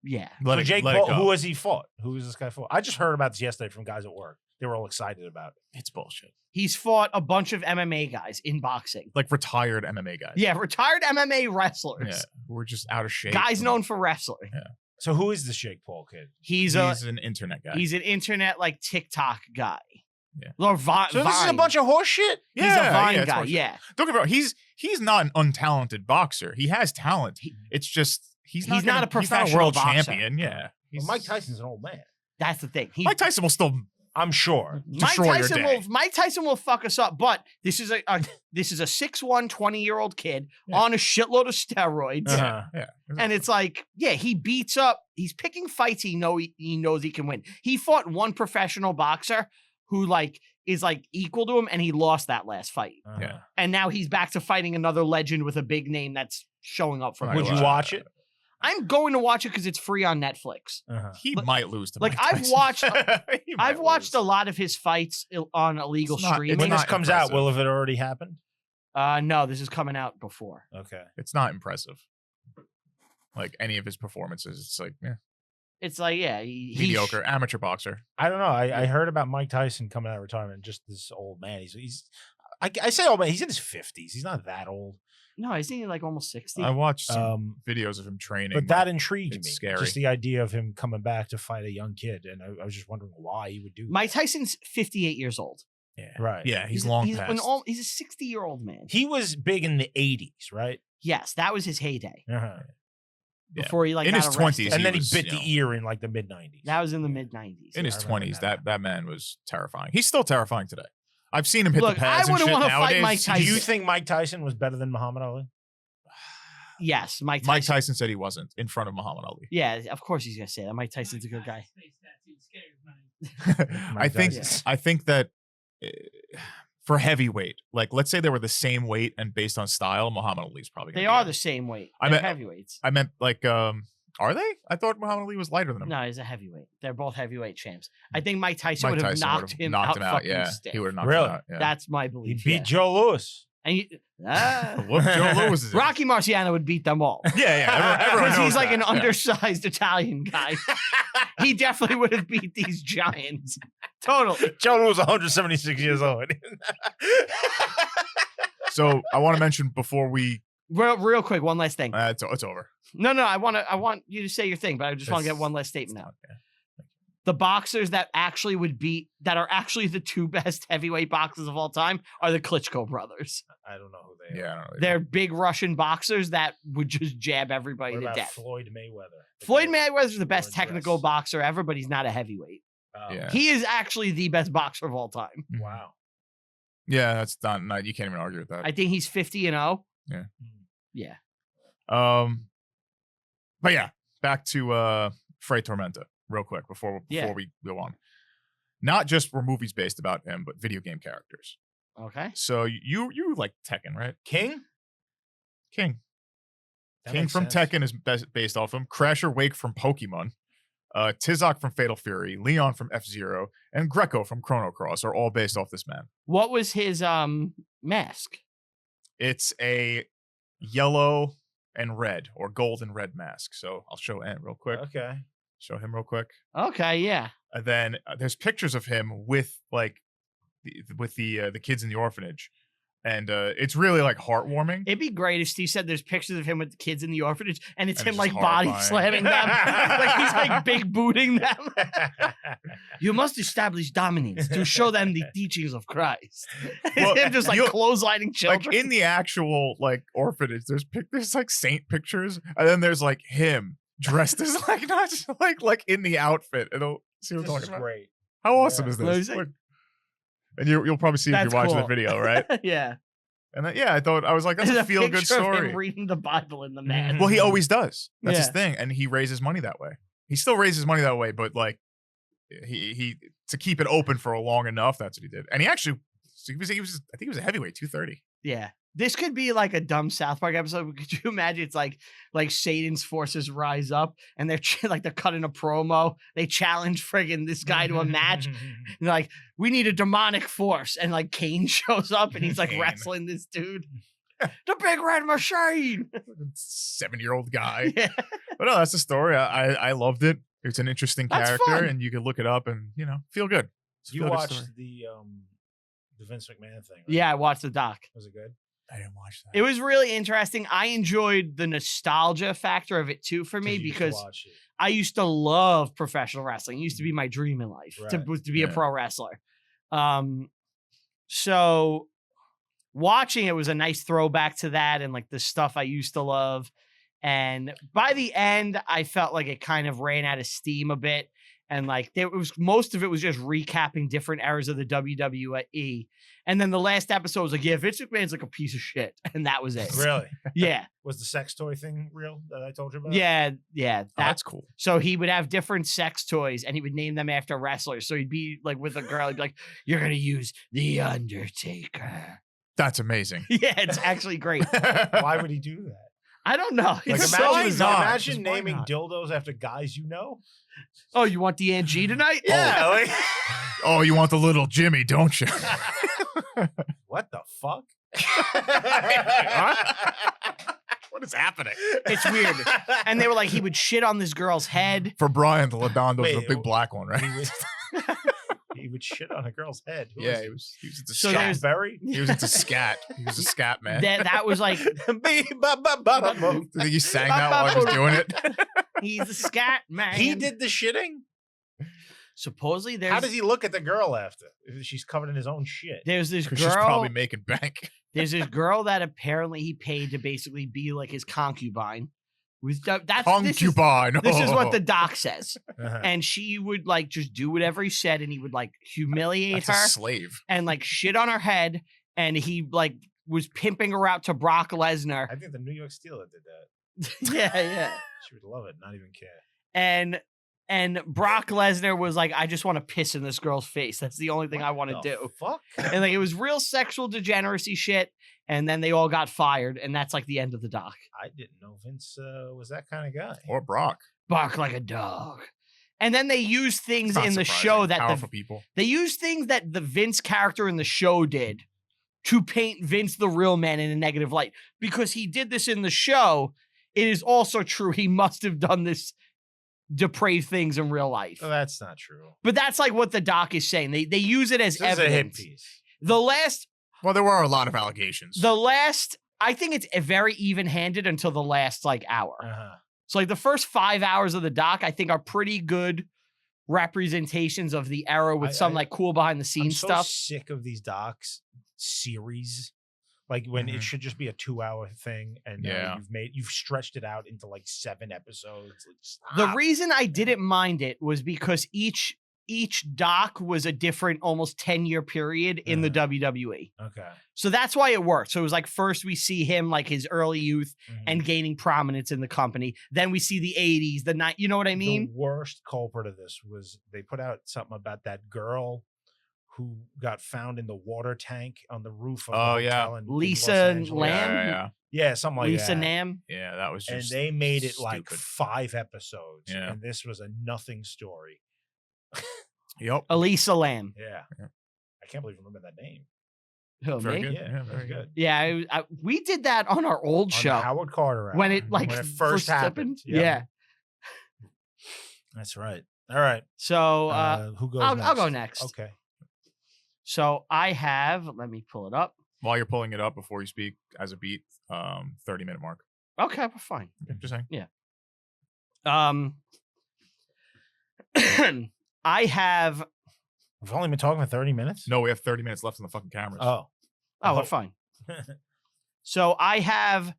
So Jake Paul, who has he fought? Who has this guy fought? I just heard about this yesterday from guys at work. They were all excited about it. It's bullshit. He's fought a bunch of MMA guys in boxing. Like retired MMA guys. Yeah, retired MMA wrestlers. Yeah, we're just out of shape. Guys known for wrestling. Yeah. So who is this Jake Paul kid? He's an internet guy. He's an internet like TikTok guy. Yeah. Or so this is a bunch of horse shit? He's a Vine guy, yeah. Don't get me wrong. He's not an untalented boxer. He has talent. It's just he's not a professional world boxer. champion. Yeah. Well, Mike Tyson's an old man. That's the thing. Mike Tyson will still, I'm sure, destroy your day. Mike Tyson will fuck us up, but this is a 6'1", 20-year-old kid on a shitload of steroids. Yeah. And it's like, he beats up. He's picking fights he knows he can win. He fought one professional boxer who like is like equal to him, and he lost that last fight. Yeah. And now he's back to fighting another legend with a big name that's showing up for him. Would you watch it? I'm going to watch it because it's free on Netflix. He might lose to like Mike Tyson. I've watched a lot of his fights on illegal streaming. When this comes out, will have it already happened? No, this is coming out before. Okay. It's not impressive. Like any of his performances, it's like, it's like, mediocre amateur boxer. I don't know. I heard about Mike Tyson coming out of retirement. Just this old man. I say old man. He's in his 50s. He's not that old. No, isn't he like almost 60? I watched some videos of him training. But that intrigued me. Scary. Just the idea of him coming back to fight a young kid. And I was just wondering why he would do that. Mike Tyson's 58 years old. Yeah. Right. Yeah, he's long past. He's a 60-year-old man. He was big in the 80s, right? Yes, that was his heyday. Before he like in got his arrested. 20s, and then he was, bit the ear in like the mid 90s. That was in the mid 90s. In his 20s, that man was terrifying. He's still terrifying today. I've seen him hit the pads. I wouldn't want to fight Mike Tyson. Do you think Mike Tyson was better than Muhammad Ali? Yes, Mike Tyson said he wasn't in front of Muhammad Ali. Yeah, of course he's gonna say that. Mike Tyson's a good guy. I think that for heavyweight, like let's say they were the same weight and based on style, Muhammad Ali's probably. They are the same weight. They're heavyweights. I meant like, are they? I thought Muhammad Ali was lighter than him. No, he's a heavyweight. They're both heavyweight champs. I think Mike Tyson would have knocked him out. Yeah, stiff. he would have knocked him out. Yeah. That's my belief. He beat Joe Louis. And Joe Louis is Rocky Marciano would beat them all. Yeah. Because he's like an undersized Italian guy. He definitely would have beat these giants. Totally. Joe Louis was 176 years old. So I want to mention before we real quick, one last thing. It's over. No, I want you to say your thing, but I just want to get one last statement out. Okay. The boxers that actually that are actually the two best heavyweight boxers of all time are the Klitschko brothers. I don't know who they are. Yeah, I don't know. They're big Russian boxers that would just jab everybody to death. Floyd Mayweather. Floyd Mayweather's the best technical boxer ever, but he's not a heavyweight. Yeah. He is actually the best boxer of all time. Wow. Yeah, that's not. You can't even argue with that. I think he's 50-0. Yeah. Yeah. But yeah, back to Fray Tormenta real quick before we go on. Not just were movies based about him, but video game characters. Okay. So you like Tekken, right? King King from sense. Tekken is based off him. Crasher Wake from Pokemon. Tizok from Fatal Fury, Leon from F-Zero, and Greco from Chrono Cross are all based off this man. What was his mask? It's a yellow and red or gold and red mask. So I'll show Ant real quick. Okay. Show him real quick. Okay, yeah. And then there's pictures of him with like the kids in the orphanage. And it's really like heartwarming. It'd be great if Steve said there's pictures of him with the kids in the orphanage and it's And him it's like just body horrifying. slamming them. Like he's like big booting them. You must establish dominance to show them the teachings of Christ. Well, Him just like clotheslining children. Like in the actual like orphanage, there's like saint pictures, and then there's like him dressed as like not just like in the outfit. It'll see what I'm talking about. Great. How awesome is What this? is it? Look. And you'll probably see if That's you watch cool. the video, right? Yeah. And then, I was like, that's There's a feel good picture of story. him reading the Bible in the man. Well, he always does. That's his Yeah. thing, and he raises money that way. He still raises money that way, but like he to keep it open for long enough. That's what he did, and he was I think he was a heavyweight, 230. Yeah. This could be like a dumb South Park episode. Could you imagine? It's like Satan's forces rise up, and they're they're cutting a promo. They challenge friggin' this guy to a match. And they're like, we need a demonic force, and like Kane shows up, and he's like Kane. wrestling this dude. The big red machine. 7-year-old guy. Yeah. But no, that's the story. I loved it. It's an interesting That's character, fun. and you can look it up and feel good. It's a You feel-good watched story. the Vince McMahon thing, right? Yeah, I watched the doc. Was it good? I didn't watch that. It was really interesting. I enjoyed the nostalgia factor of it too for me You used to because watch it. I used to love professional wrestling. It used to be my dream in life Right. to be a Yeah. pro wrestler. So watching it was a nice throwback to that and like the stuff I used to love. And by the end, I felt like it kind of ran out of steam a bit. And like most of it was just recapping different eras of the WWE. And then the last episode was like, yeah, Vince McMahon's like a piece of shit. And that was it. Really? Yeah. Was the sex toy thing real that I told you about? Yeah. Oh, that's cool. So he would have different sex toys and he would name them after wrestlers. So he'd be like with a girl, he'd be like, you're going to use The Undertaker. That's amazing. Yeah, it's actually great. Why would he do that? I don't know. Like It's so imagine, bizarre. imagine Why naming not? dildos after guys you know. Oh, you want the Angie tonight? Yeah. like- Oh, you want the little Jimmy, don't you? what the fuck? What is happening? It's weird. And they were like, he would shit on this girl's head. For Brian, the Ladondo's Wait, a big black one, right? He would shit on a girl's head. Who Yeah, was he was into So scat. there's- Berry. He was into scat. He was a scat man. That was like, I think he sang that while he was doing it. he's a scat man. He did the shitting. Supposedly How does he look at the girl after? If she's covered in his own shit. there's this Because she's girl. probably making bank. There's this girl that apparently he paid to basically be like his concubine. That's Concubine. This is what Oh. the doc says. Uh-huh. And she would like just do whatever he said and he would like humiliate That's her a slave. and like shit on her head. And he like was pimping her out to Brock Lesnar. I think the New York Steeler did that. yeah. She would love it, not even care. And Brock Lesnar was like, I just want to piss in this girl's face. That's the only thing I want to What do. the Fuck. And like it was real sexual degeneracy shit. And then they all got fired. And that's like the end of the doc. I didn't know Vince was that kind of guy. Or Brock. Bark like a dog. And then they use things It's not in the surprising. show that Powerful people. they use things that the Vince character in the show did to paint Vince the real man in a negative light. Because he did this in the show, it is also true he must have done this depraved things in real life. Oh, that's not true. But that's like what the doc is saying. They use it as This is a hit evidence. piece. The last, Well, there were a lot of allegations. I think it's very even-handed until the last like hour. Uh-huh. So like the first 5 hours of the doc, I think are pretty good representations of the era with some like cool behind the I'm scenes so stuff. sick of these docs series. Like when it should just be a 2-hour thing, and Yeah. you've stretched it out into like 7 episodes. Like, The stop. reason I didn't mind it was because each doc was a different almost 10-year period in the WWE. Okay. So that's why it worked. So it was like first we see him like his early youth and gaining prominence in the company. Then we see the 80s, the night, you know what I mean? The worst culprit of this was they put out something about that girl who got found in the water tank on the roof of the Oh, yeah. hotel in Lisa Los Angeles. Lamb? Yeah. Yeah, something like Lisa that. Nam. Yeah, that was And just. they made it like stupid. 5 episodes. Yeah. And this was a nothing story. Yep. Elisa Lamb. Yeah. Yeah. I can't believe I remember that name. Who, Very me? good. Yeah, Yeah, very very good. Yeah, we did that on our old On the show Howard Carter when hour, it like when it first happened. Yeah. That's right. All right. So Who goes I'll next? go next. Okay. So I have, let me pull it up. While you're pulling it up before you speak, as a beat, 30-minute mark. Okay, we're fine. Just saying. I have, We've only been talking for 30 minutes? No, we have 30 minutes left on the fucking cameras. Oh. we're fine. So I have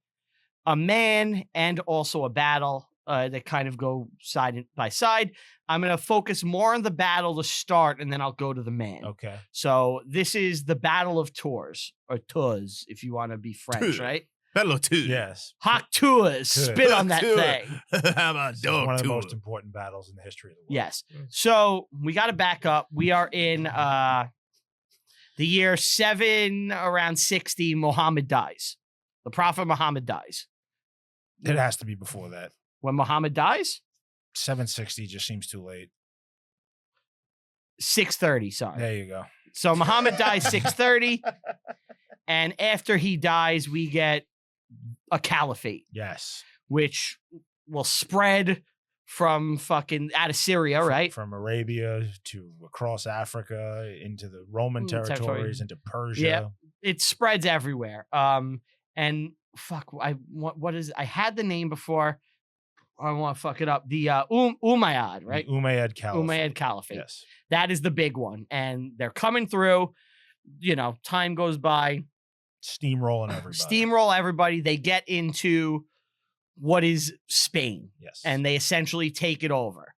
a man and also a battle that kind of go side by side. I'm going to focus more on the battle to start, and then I'll go to the man. Okay. So this is the Battle of Tours, or Tours, if you want to be French, Tours. right? Hello, too. Yes. Hot Tours. Tours. Spit on that Tours. thing. How about This is dog one of the tour? most important battles in the history of the world. Yes. So we got to back up. We are in The year 760, Muhammad dies. The Prophet Muhammad dies. It has to be before that. When Muhammad dies? 760 just seems too late. 630, sorry. There you go. So Muhammad dies 630. And after he dies, we get a caliphate. Yes. Which will spread from fucking out of Syria, right? From Arabia to across Africa into the Roman territories, into Persia. Yeah, it spreads everywhere. And fuck, what is? I had the name before. I want to fuck it up. The Umayyad, right? The Umayyad Caliphate. Umayyad Caliphate. Yes. That is the big one, and they're coming through. Time goes by. Steamrolling everybody. They get into what is Spain. Yes. And they essentially take it over.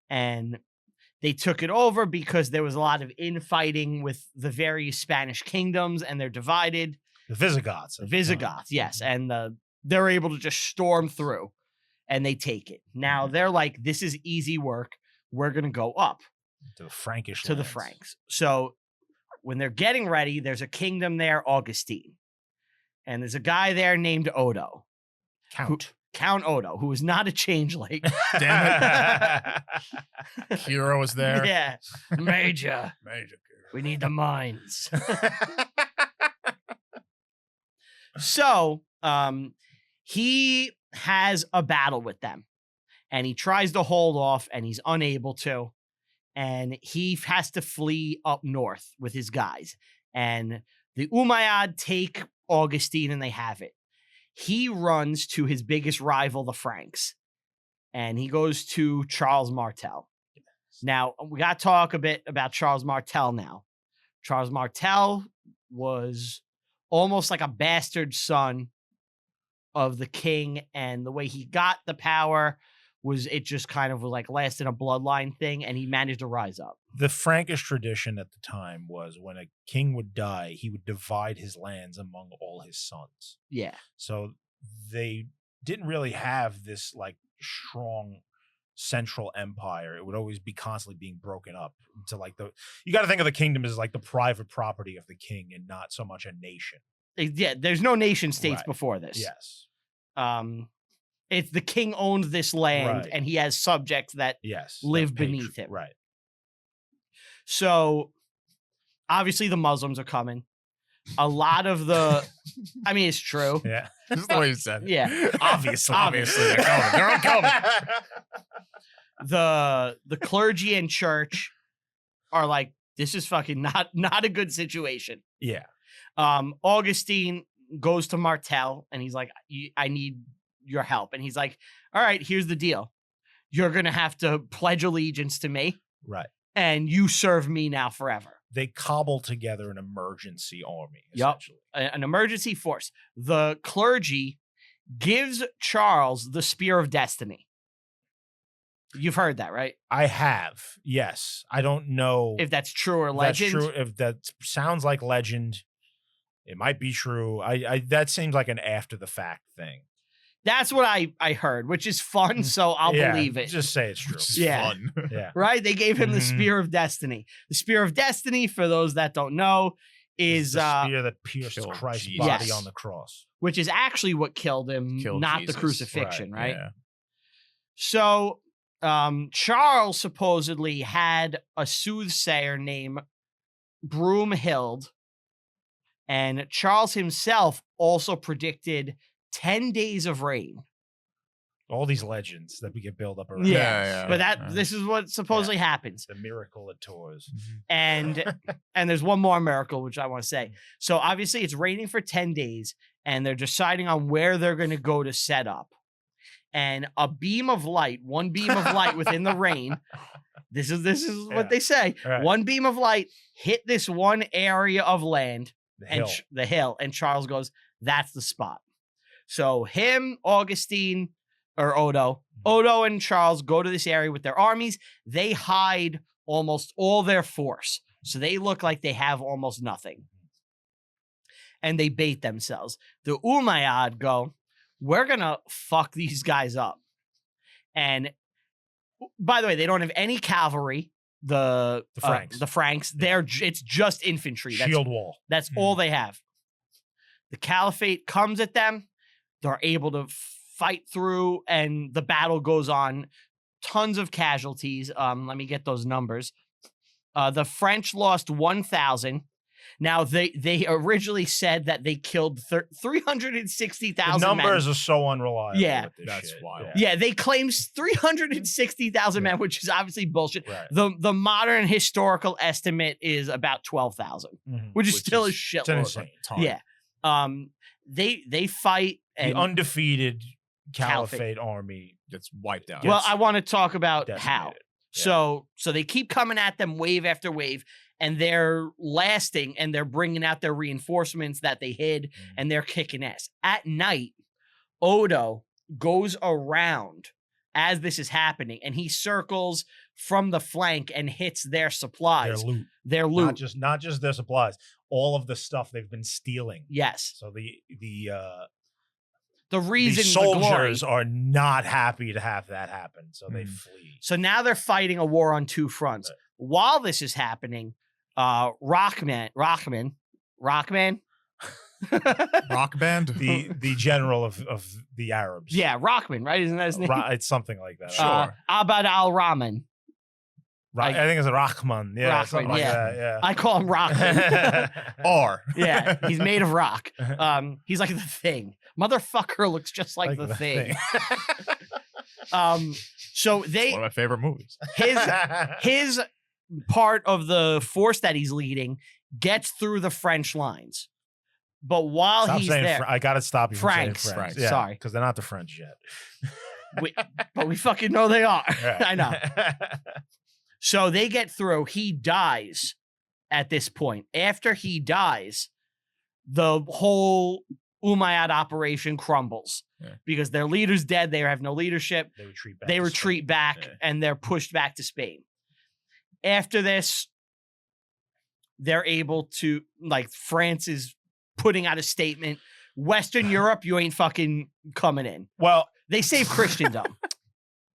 And they took it over because there was a lot of infighting with the various Spanish kingdoms, and they're divided. The Visigoths. Yes. And they're able to just storm through, and they take it. Now they're like, this is easy work. We're going to go up. To the Frankish To lands. the Franks. So when they're getting ready, there's a kingdom there, Augustine. And there's a guy there named Odo. Count Odo, who is not a changeling. Damn it. Hero was there. Yeah. Major. Major. We need the mines. So he has a battle with them. And he tries to hold off, and he's unable to. And he has to flee up north with his guys. And the Umayyad take Augustine, and they have it. He runs to his biggest rival, the Franks, and he goes to Charles Martel. Now, we got to talk a bit about Charles Martel now. Charles Martel was almost like a bastard son of the king, and the way he got the power was it just kind of was like lasted a bloodline thing, and he managed to rise up. The Frankish tradition at the time was when a king would die, he would divide his lands among all his sons. Yeah. So they didn't really have this like strong central empire. It would always be constantly being broken up into like you got to think of the kingdom as like the private property of the king and not so much a nation. Yeah, there's no nation states Right. before this. Yes. It's the king owns this land, Right. and he has subjects that live beneath him. Right. So obviously the Muslims are coming. A lot of I mean, it's true. Yeah. This is the way you said it. Yeah. Obviously. They're coming. They're all coming. The clergy and church are like, this is fucking not a good situation. Yeah. Augustine goes to Martel, and he's like, I need your help. And he's like, all right, here's the deal. You're going to have to pledge allegiance to me. Right. And you serve me now forever. They cobble together an emergency army, Yup. essentially. An emergency force. The clergy gives Charles the Spear of Destiny. You've heard that, right? I have. Yes. I don't know If that's true or if legend. That's true. If that sounds like legend, it might be true. I that seems like an after the fact thing. That's what I heard, which is fun, so I'll Yeah, believe it. Just say it's true. Which is Yeah. fun. Yeah. Right? They gave him the Mhm. Spear of Destiny. The Spear of Destiny, for those that don't know, is the spear that pierced killed Christ's Jesus. body Yes. on the cross. which is actually what killed him, Killed not Jesus. the crucifixion, right? Yeah. So Charles supposedly had a soothsayer named Broomhild, and Charles himself also predicted 10 days of rain. All these legends that we get built up around. Yeah, yeah. But this is what supposedly happens. The miracle at Tours. And there's one more miracle, which I want to say. So obviously it's raining for 10 days, and they're deciding on where they're going to go to set up. And one beam of light within the rain. This is Yeah. what they say. Right. One beam of light hit this one area of land, The and hill. the hill. And Charles goes, that's the spot. So him, Augustine, or Odo and Charles go to this area with their armies. They hide almost all their force. So they look like they have almost nothing. And they bait themselves. The Umayyad go, we're going to fuck these guys up. And by the way, they don't have any cavalry. Franks. The Franks. It's just infantry. Shield wall. That's all they have. The Caliphate comes at them. They're able to fight through, and the battle goes on. Tons of casualties. Let me get those numbers. The French lost 1,000. Now, they originally said that they killed 360,000 The numbers men. are so unreliable. Yeah. with this That's shit. wild. Yeah, they claim 360,000 men, which is obviously bullshit. Right. The modern historical estimate is about 12,000, Mhm. which is Which still a is- shitload. It's insane. Ton. Yeah. They fight and The undefeated Caliphate. Caliphate army. Gets wiped out. well, I want to talk about how. decimated. So they keep coming at them wave after wave, and they're lasting, and they're bringing out their reinforcements that they hid, and they're kicking ass. At night, Odo goes around as this is happening, and he circles from the flank and hits their Their supplies, loot. their loot. Not just their supplies. All of the stuff they've been stealing. Yes, So the reason these the glory. soldiers are not happy to have that happen. So they Mhm. flee. So now they're fighting a war on two fronts. Right. While this is happening, Rockman, Rock band. The general of the Arabs. yeah, Rockman, right? Isn't that his name? It's something like that. Sure. Abad al-Rahman. I think it's Rahman. Yeah, Rahman, something like yeah. that. I call him Rockman. Yeah. R. Yeah, he's made of rock. He's like the Thing. Motherfucker looks just like the thing. So they One of my favorite movies. his part of the force that he's leading gets through the French lines. But while Stop he's saying there, I gotta stop you from saying Franks. Franks. Franks. Sorry. because they're not the French yet. but we fucking know they are. Right. I know. So they get through. He dies at this point. After he dies, the whole Umayyad operation crumbles because their leader's dead. They have no leadership. They retreat back. They to retreat Spain. back Yeah. and they're pushed back to Spain. After this, they're able to, like, France is putting out a statement. Western Europe, you ain't fucking coming in. Well, They save Christendom.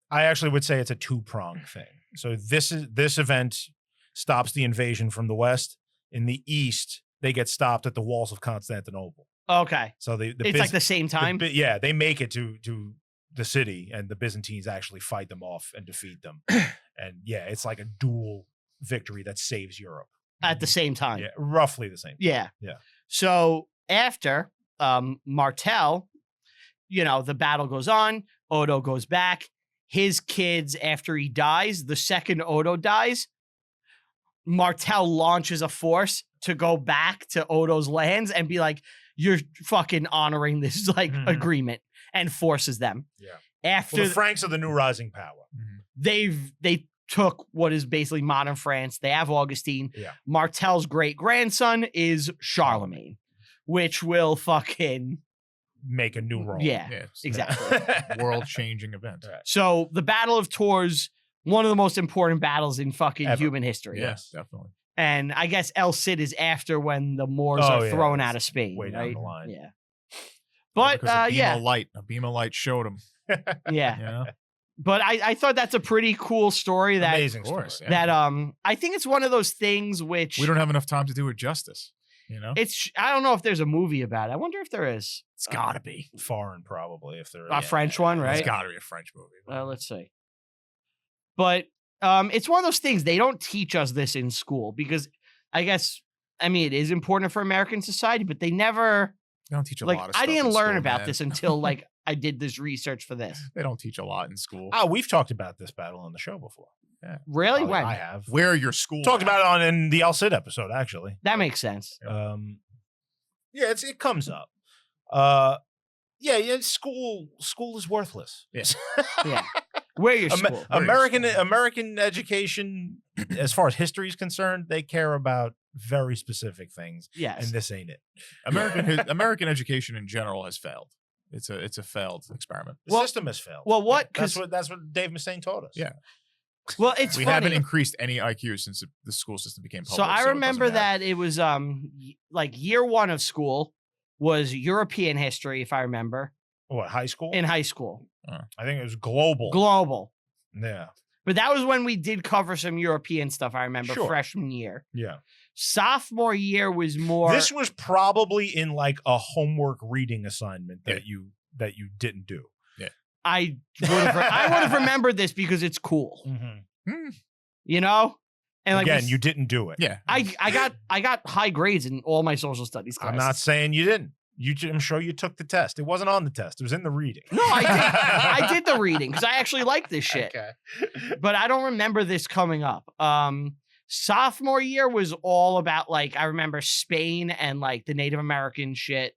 I actually would say it's a two-pronged thing. So this event stops the invasion from the west. In the east, they get stopped at the walls of Constantinople. Okay. So It's like the same time. yeah, they make it to the city, and the Byzantines actually fight them off and defeat them. And yeah, it's like a dual victory that saves Europe At the same time. Yeah, roughly the same. Yeah. Yeah. So after Martel, the battle goes on. Odo goes back. His kids, after he dies, the second Odo dies, Martel launches a force to go back to Odo's lands and be like, you're fucking honoring this Mhm. agreement, and forces them. Yeah. After Well, the Franks are the new rising power. they took what is basically modern France. They have Augustine. Yeah. Martel's great grandson is Charlemagne, which will fucking Make a new Rome. yeah. It's Exactly. world-changing event. Right. So the Battle of Tours, one of the most important battles in fucking Ever. human history. Yes, definitely. And I guess El Cid is after when the Moors Oh, are yeah, thrown that's out of Spain. way down right? the line. Yeah. But Because a yeah, beam of light showed him. yeah. You know? But I thought that's a pretty cool story that Amazing Of course, story. yeah. that I think it's one of those things which We don't have enough time to do it justice. You know, I don't know if there's a movie about it. I wonder if there is. it's got to be. Foreign, probably, if they're A French one, right? It's got to be a French movie. Let's see. But it's one of those things they don't teach us this in school because it is important for American society, but they never They don't teach a like. lot of I stuff didn't in learn school, about man. this until like I did this research for this. They don't teach a lot in school. Oh, we've talked about this battle on the show before. Really? Probably When? I have. Where are your school? Talked at? about it in the El Cid episode, actually. That makes sense. Yeah, it comes up. Yeah, school is worthless. Yes. Yeah. Where your school? Where your American school? American education, as far as history is concerned, they care about very specific things, Yes. and this ain't it. American education in general has failed. It's a failed experiment. The Well- system has failed. well, what? That's 'Cause- what Dave Mustaine taught us. Yeah. Well, it's We funny. haven't increased any IQ since the school system became public. So I it doesn't remember matter. that it was like year one of school was European history, if I remember, What, high school? in high school. I think it was global. Global. Yeah. But that was when we did cover some European stuff, I remember, Sure. freshman year. Yeah. Sophomore year was more... This was probably in like a homework reading assignment that you didn't do. I would have remembered this because it's cool. You know? And like Again, you didn't do it. Yeah. I got high grades in all my social studies classes. I'm not saying you didn't. I'm sure you took the test. It wasn't on the test. It was in the reading. No, I did. I did the reading because I actually like this shit. Okay. But I don't remember this coming up. Sophomore year was all about like I remember Spain and like the Native American shit.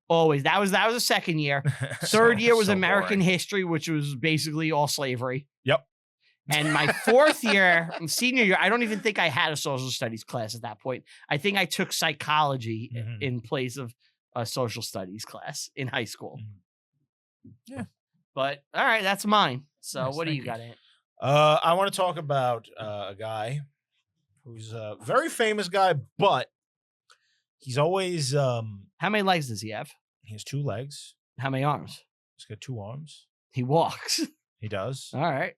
Always. That was the second year. Third year was American history, which was basically all slavery. Yep. And my fourth year, senior year, I don't even think I had a social studies class at that point. I think I took psychology in place of a social studies class in high school. Yeah. But all right, that's mine. So Nice, what do you thank got in? I want to talk about a guy who's a very famous guy, but he's always How many legs does he have? he has 2 legs. How many arms? He's got 2 arms. He walks. He does. All right.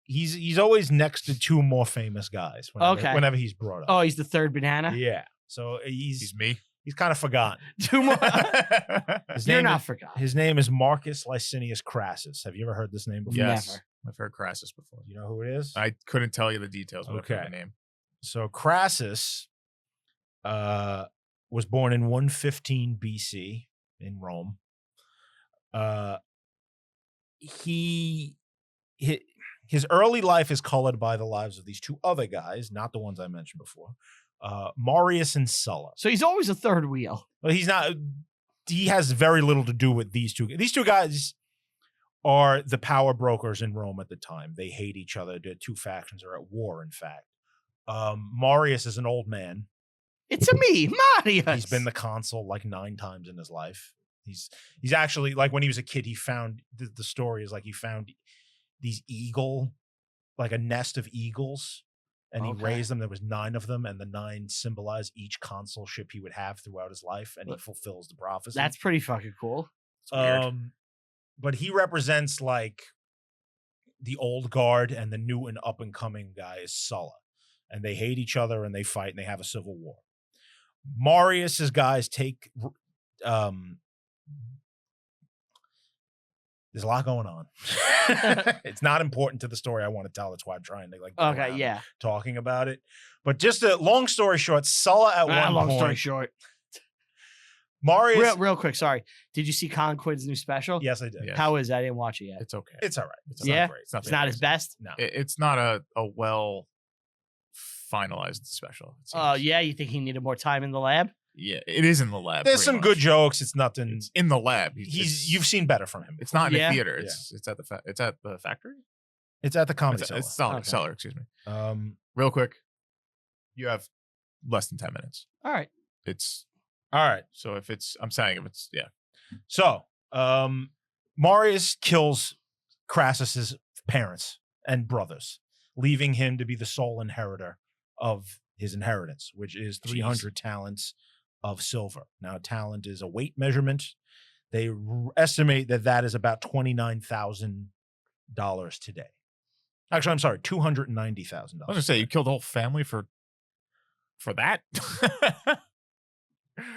He's always next to 2 more famous guys whenever he's brought up. Oh, he's the third banana? Yeah. So He's me. he's kind of forgotten. 2 more. His You're name not is, forgotten. His name is Marcus Licinius Crassus. Have you ever heard this name before? Yes. Never. I've heard Crassus before. You know who it is? I couldn't tell you the details, but I've heard Okay. the name. So Crassus was born in 115 BC in Rome. His early life is colored by the lives of these 2 other guys, not the ones I mentioned before, Marius and Sulla. So he's always a third wheel. But he's not. He has very little to do with these 2. These 2 guys are the power brokers in Rome at the time. They hate each other. The 2 factions are at war, in fact. Marius is an old man. It's a me, Marius. He's been the consul like 9 times in his life. He's actually, like, when he was a kid, he found the story is like he found these like a nest of eagles, and he raised them. There was 9 of them, and the 9 symbolize each consulship he would have throughout his life, and he fulfills the prophecy. That's pretty fucking cool. But he represents like the old guard, and the new and up and coming guy is Sulla, and they hate each other and they fight and they have a civil war. Marius's guys take there's a lot going on. It's not important to the story I want to tell. That's why I'm trying to like go around talking about it. But just a long story short, Sulla at one long point. story short. Marius. Real quick, sorry. Did you see Colin Quinn's new special? Yes, I did. Yeah. How is it? I didn't watch it yet. It's okay. It's all right. It's Yeah? not great. It's not his best? No. It's not a well finalized special. it Oh, seems. yeah? You think he needed more time in the lab? Yeah, it is in the lab. There's some pretty good much. jokes. It's nothing. It's in the lab. You've seen better from him. It's not in Yeah. a theater. It's at the factory. It's at the comedy It's cellar. cellar. Okay. Cellar. Excuse me. Real Real quick, you have less than 10 minutes. All right. It's all right. so if it's yeah. So, Marius kills Crassus's parents and brothers, leaving him to be the sole inheritor of his inheritance, which is 300 talents of silver. Now, talent is a weight measurement. They estimate that is about $29,000 today. Actually, I'm sorry, $290,000. I was gonna say you killed the whole family for that.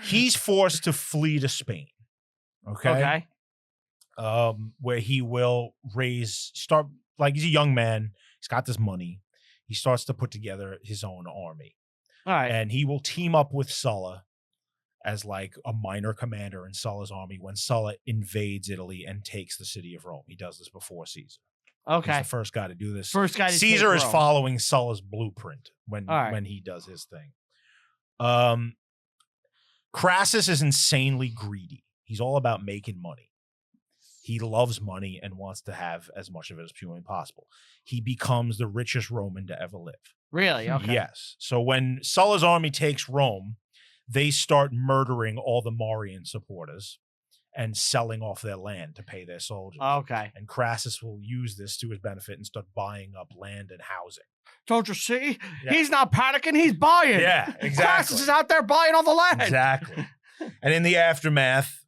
He's forced to flee to Spain. Okay. Where he will he's a young man. He's got this money. He starts to put together his own army. All right. And he will team up with Sulla as like a minor commander in Sulla's army when Sulla invades Italy and takes the city of Rome. He does this before Caesar. Okay. He's the first guy to do this. First guy to Caesar take is Rome. following Sulla's blueprint when he does his thing. Crassus is insanely greedy. He's all about making money. He loves money and wants to have as much of it as humanly possible. He becomes the richest Roman to ever live. Really? Okay. Yes. So when Sulla's army takes Rome, they start murdering all the Marian supporters and selling off their land to pay their soldiers. Okay. And Crassus will use this to his benefit and start buying up land and housing. Don't you see? Yeah. He's not panicking. He's buying. Yeah, exactly. Crassus is out there buying all the land. Exactly. And in the aftermath,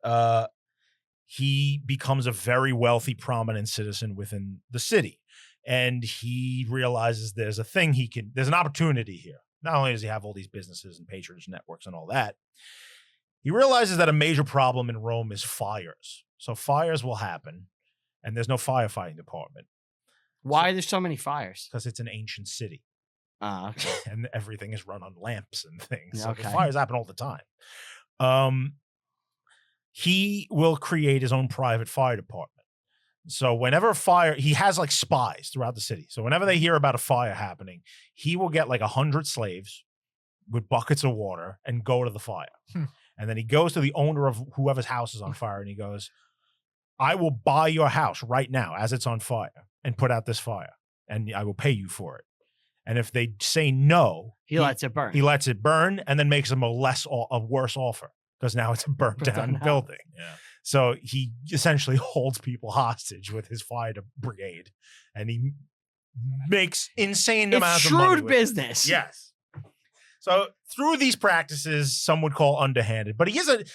he becomes a very wealthy, prominent citizen within the city. And he realizes there's an opportunity here. Not only does he have all these businesses and patronage networks and all that, he realizes that a major problem in Rome is fires. So fires will happen, and there's no firefighting department. Why are there so many fires? Because it's an ancient city. Okay. And everything is run on lamps and things. So Okay. the fires happen all the time. He will create his own private fire department. So whenever he has like spies throughout the city. So whenever they hear about a fire happening, he will get like 100 slaves with buckets of water and go to the fire. And then he goes to the owner of whoever's house is on fire and he goes, I will buy your house right now as it's on fire and put out this fire and I will pay you for it. And if they say no, He lets it burn. He lets it burn and then makes them a worse offer because now it's a burnt down building. Yeah. So he essentially holds people hostage with his fire brigade, and he makes insane amounts of money. It's shrewd business. Yes. So through these practices, some would call underhanded, but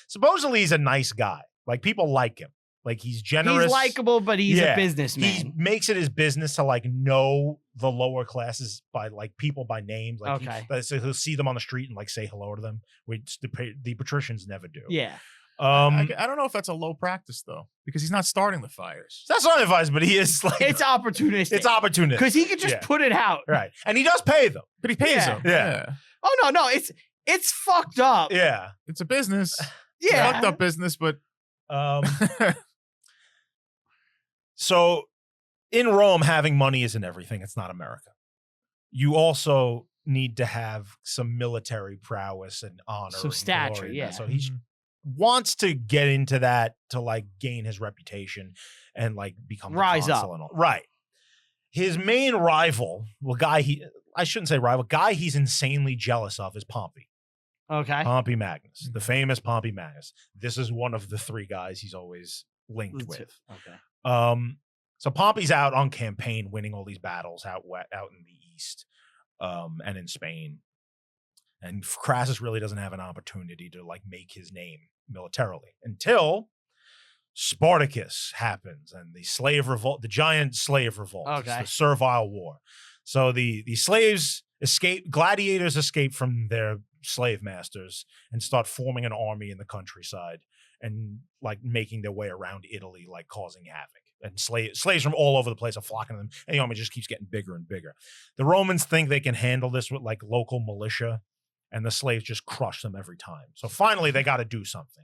supposedly he's a nice guy. Like people like him. Like he's generous. He's likable, but he's a businessman. He makes it his business to like know the lower classes by like people by names. Like so he'll see them on the street and like say hello to them, which the patricians never do. Yeah. I don't know if that's a low practice though, because he's not starting the fires. That's not advice, but he is like it's opportunistic. It's opportunistic because he could just put it out, right? And he does pay them, but he pays them. Yeah. Oh no, it's fucked up. Yeah, it's a business. Yeah, fucked up business, but so in Rome, having money isn't everything. It's not America. You also need to have some military prowess and honor, some stature. Glory. Yeah. So he wants to get into that to like gain his reputation and like become rise up. And all. Right. His main rival, I shouldn't say rival, guy he's insanely jealous of is Pompey. Okay. Pompey Magnus, the famous Pompey Magnus. This is one of the three guys he's always linked with. Okay. So Pompey's out on campaign, winning all these battles out in the east, and in Spain. And Crassus really doesn't have an opportunity to like make his name militarily until Spartacus happens and the slave revolt, the giant slave revolt, okay. the servile war. So the slaves gladiators escape from their slave masters and start forming an army in the countryside and like making their way around Italy, like causing havoc. And slaves from all over the place are flocking to them, and the army just keeps getting bigger and bigger. The Romans think they can handle this with like local militia, and the slaves just crush them every time. So finally, they got to do something.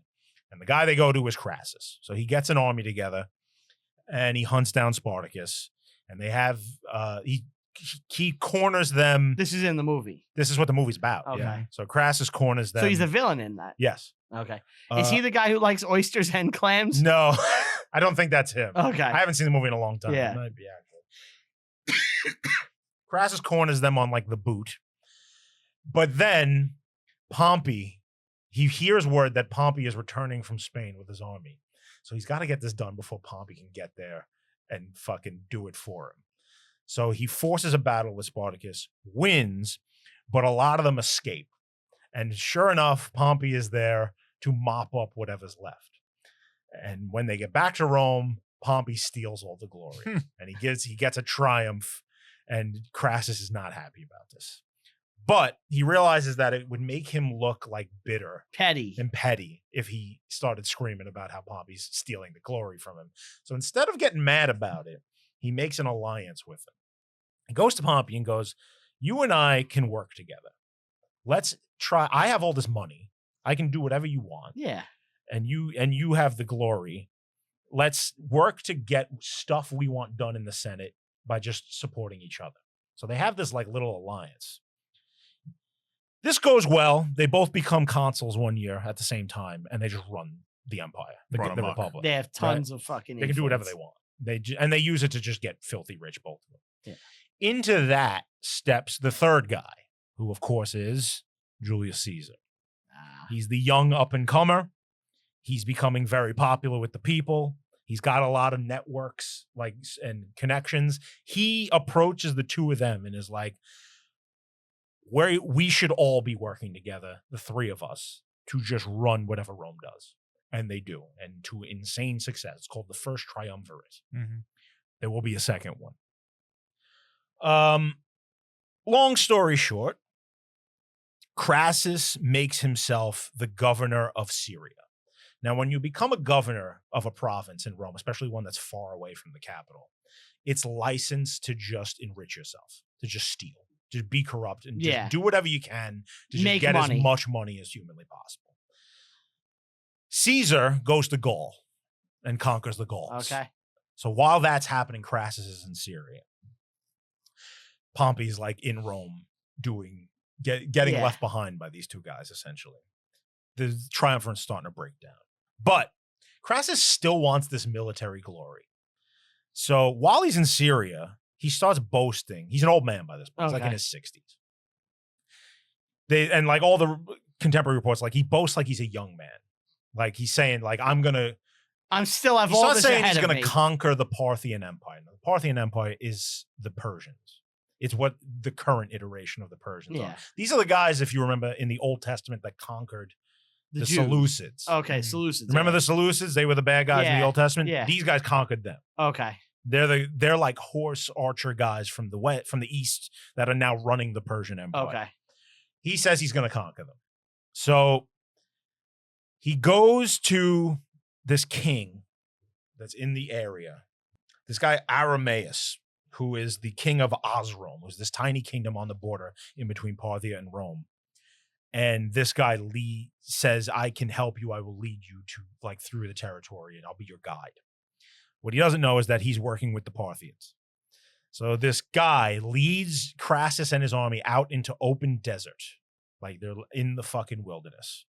And the guy they go to is Crassus. So he gets an army together, and he hunts down Spartacus. And they have he corners them. This is in the movie. This is what the movie's about. Okay. Yeah. So Crassus corners them. So he's the villain in that. Yes. Okay. Is he the guy who likes oysters and clams? No, I don't think that's him. Okay. I haven't seen the movie in a long time. Yeah. It might be actually. Crassus corners them on like the boot. But then Pompey, he hears word that Pompey is returning from Spain with his army. So he's got to get this done before Pompey can get there and fucking do it for him. So he forces a battle with Spartacus, wins, but a lot of them escape. And sure enough, Pompey is there to mop up whatever's left. And when they get back to Rome, Pompey steals all the glory. And he gets a triumph, and Crassus is not happy about this. But he realizes that it would make him look like bitter, petty if he started screaming about how Pompey's stealing the glory from him. So instead of getting mad about it, he makes an alliance with him. He goes to Pompey and goes, "You and I can work together. Let's try. I have all this money. I can do whatever you want. Yeah. And you have the glory. Let's work to get stuff we want done in the Senate by just supporting each other." So they have this like little alliance. This goes well. They both become consuls one year at the same time, and they just run the empire, the republic. They have tons of fucking. They can do whatever they want. They use it to just get filthy rich, both of them. Yeah. Into that steps the third guy, who of course is Julius Caesar. He's the young up and comer. He's becoming very popular with the people. He's got a lot of networks and connections. He approaches the two of them and is like, we should all be working together, the three of us, to just run whatever Rome does. And they do. And to insane success. It's called the First Triumvirate. Mm-hmm. There will be a second one. Long story short, Crassus makes himself the governor of Syria. Now, when you become a governor of a province in Rome, especially one that's far away from the capital, it's licensed to just enrich yourself, to just steal, to be corrupt, and just do whatever you can to just Make get money. as much money as humanly possible. Caesar goes to Gaul and conquers the Gauls. Okay. So while that's happening, Crassus is in Syria. Pompey's like in Rome getting left behind by these two guys, essentially. The triumvirate starting to break down. But Crassus still wants this military glory. So while he's in Syria, he starts boasting. He's an old man by this point. He's like in his 60s. And like all the contemporary reports, like he boasts like he's a young man. Like he's saying, like, I'm still have all this ahead of me. He's going to conquer the Parthian Empire. Now, the Parthian Empire is the Persians. It's what the current iteration of the Persians are. These are the guys, if you remember, in the Old Testament that conquered the Seleucids. Okay, Seleucids. Remember the Seleucids? They were the bad guys in the Old Testament. Yeah. These guys conquered them. Okay. They're like horse archer guys from the east that are now running the Persian Empire. Okay. He says he's going to conquer them. So he goes to this king that's in the area. This guy Aramaeus, who is the king of Osrome, who's this tiny kingdom on the border in between Parthia and Rome. And this guy Lee says, I can help you. I will lead you to like through the territory and I'll be your guide. What he doesn't know is that he's working with the Parthians. So this guy leads Crassus and his army out into open desert. Like they're in the fucking wilderness.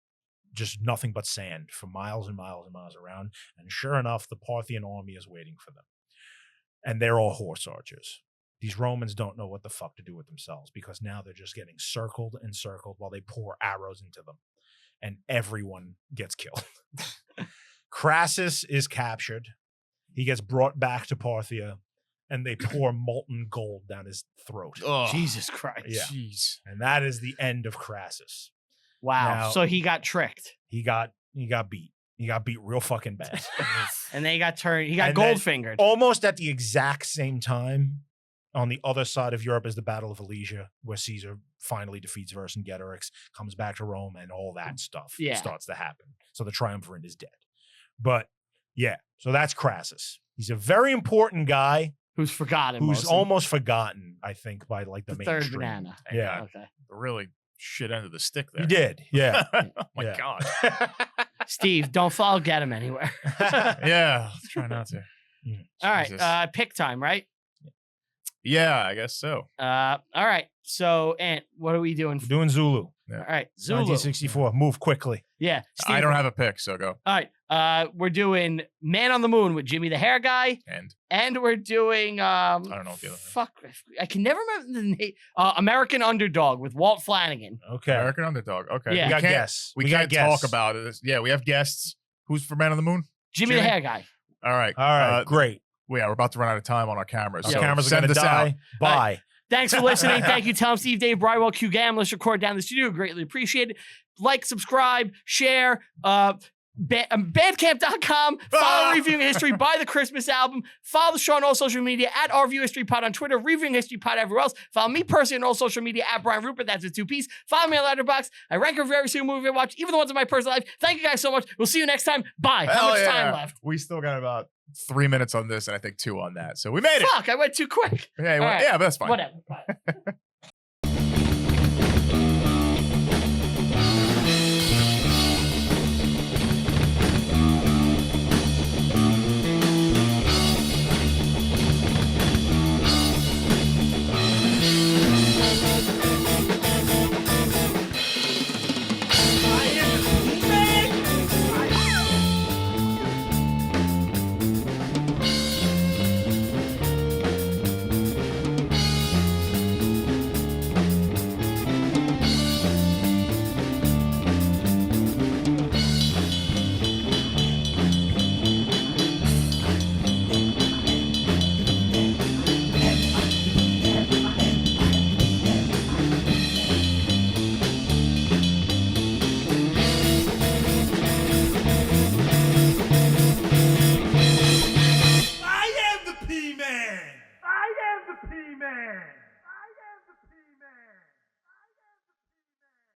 Just nothing but sand for miles and miles and miles around. And sure enough, the Parthian army is waiting for them. And they're all horse archers. These Romans don't know what the fuck to do with themselves because now they're just getting circled and circled while they pour arrows into them. And everyone gets killed. Crassus is captured. He gets brought back to Parthia and they pour molten gold down his throat. Oh, Jesus Christ. Yeah. Jeez. And that is the end of Crassus. Wow. Now, so he got tricked. He got beat. He got beat real fucking bad. And then he got gold fingered. Almost at the exact same time, on the other side of Europe is the Battle of Alesia, where Caesar finally defeats Vercingetorix, comes back to Rome, and all that stuff starts to happen. So the triumvirate is dead. But yeah, so that's Crassus. He's a very important guy. Who's forgotten. Who's almost forgotten, I think, by like the third mainstream. banana. Yeah. Okay. The really shit end of the stick there. He did. Yeah. Oh my God. Steve, don't follow Get him anywhere. Yeah. Let's try not to. All right. Pick time, right? Yeah, I guess so. All right. So, Ant, what are we doing? We're doing Zulu. Yeah. All right. Zulu. 1964. Move quickly. Yeah. Steve, I don't have a pick, so go. All right. We're doing Man on the Moon with Jimmy the Hair Guy. And we're doing I don't know what the other fuck. I can never remember the name. American Underdog with Walt Flanagan. Okay. American Underdog. Okay. Yeah. We got guests. We can't talk about it. Yeah, we have guests. Who's for Man on the Moon? Jimmy the Hair Guy. All right. All right. Great. Yeah, we're about to run out of time on our cameras. Our So cameras are send going to us die. out. Bye. Thanks for listening. Thank you, Tom, Steve, Dave, Brywell, Q Gam. Let's record down the studio. Greatly appreciate it. Like, subscribe, share. Bandcamp.com. Follow Reviewing History. Buy the Christmas album. Follow the show on all social media at Review History Pod on Twitter. Reviewing History Pod everywhere else. Follow me personally on all social media at Brian Rupert. That's a 2-piece. Follow me on Letterboxd. I rank review every single movie I watch, even the ones in my personal life. Thank you guys so much. We'll see you next time. Bye. How much time left? We still got about 3 minutes on this and I think 2 on that. So we made it. Fuck, I went too quick. Yeah, All right. yeah, but that's fine. Whatever. Bye.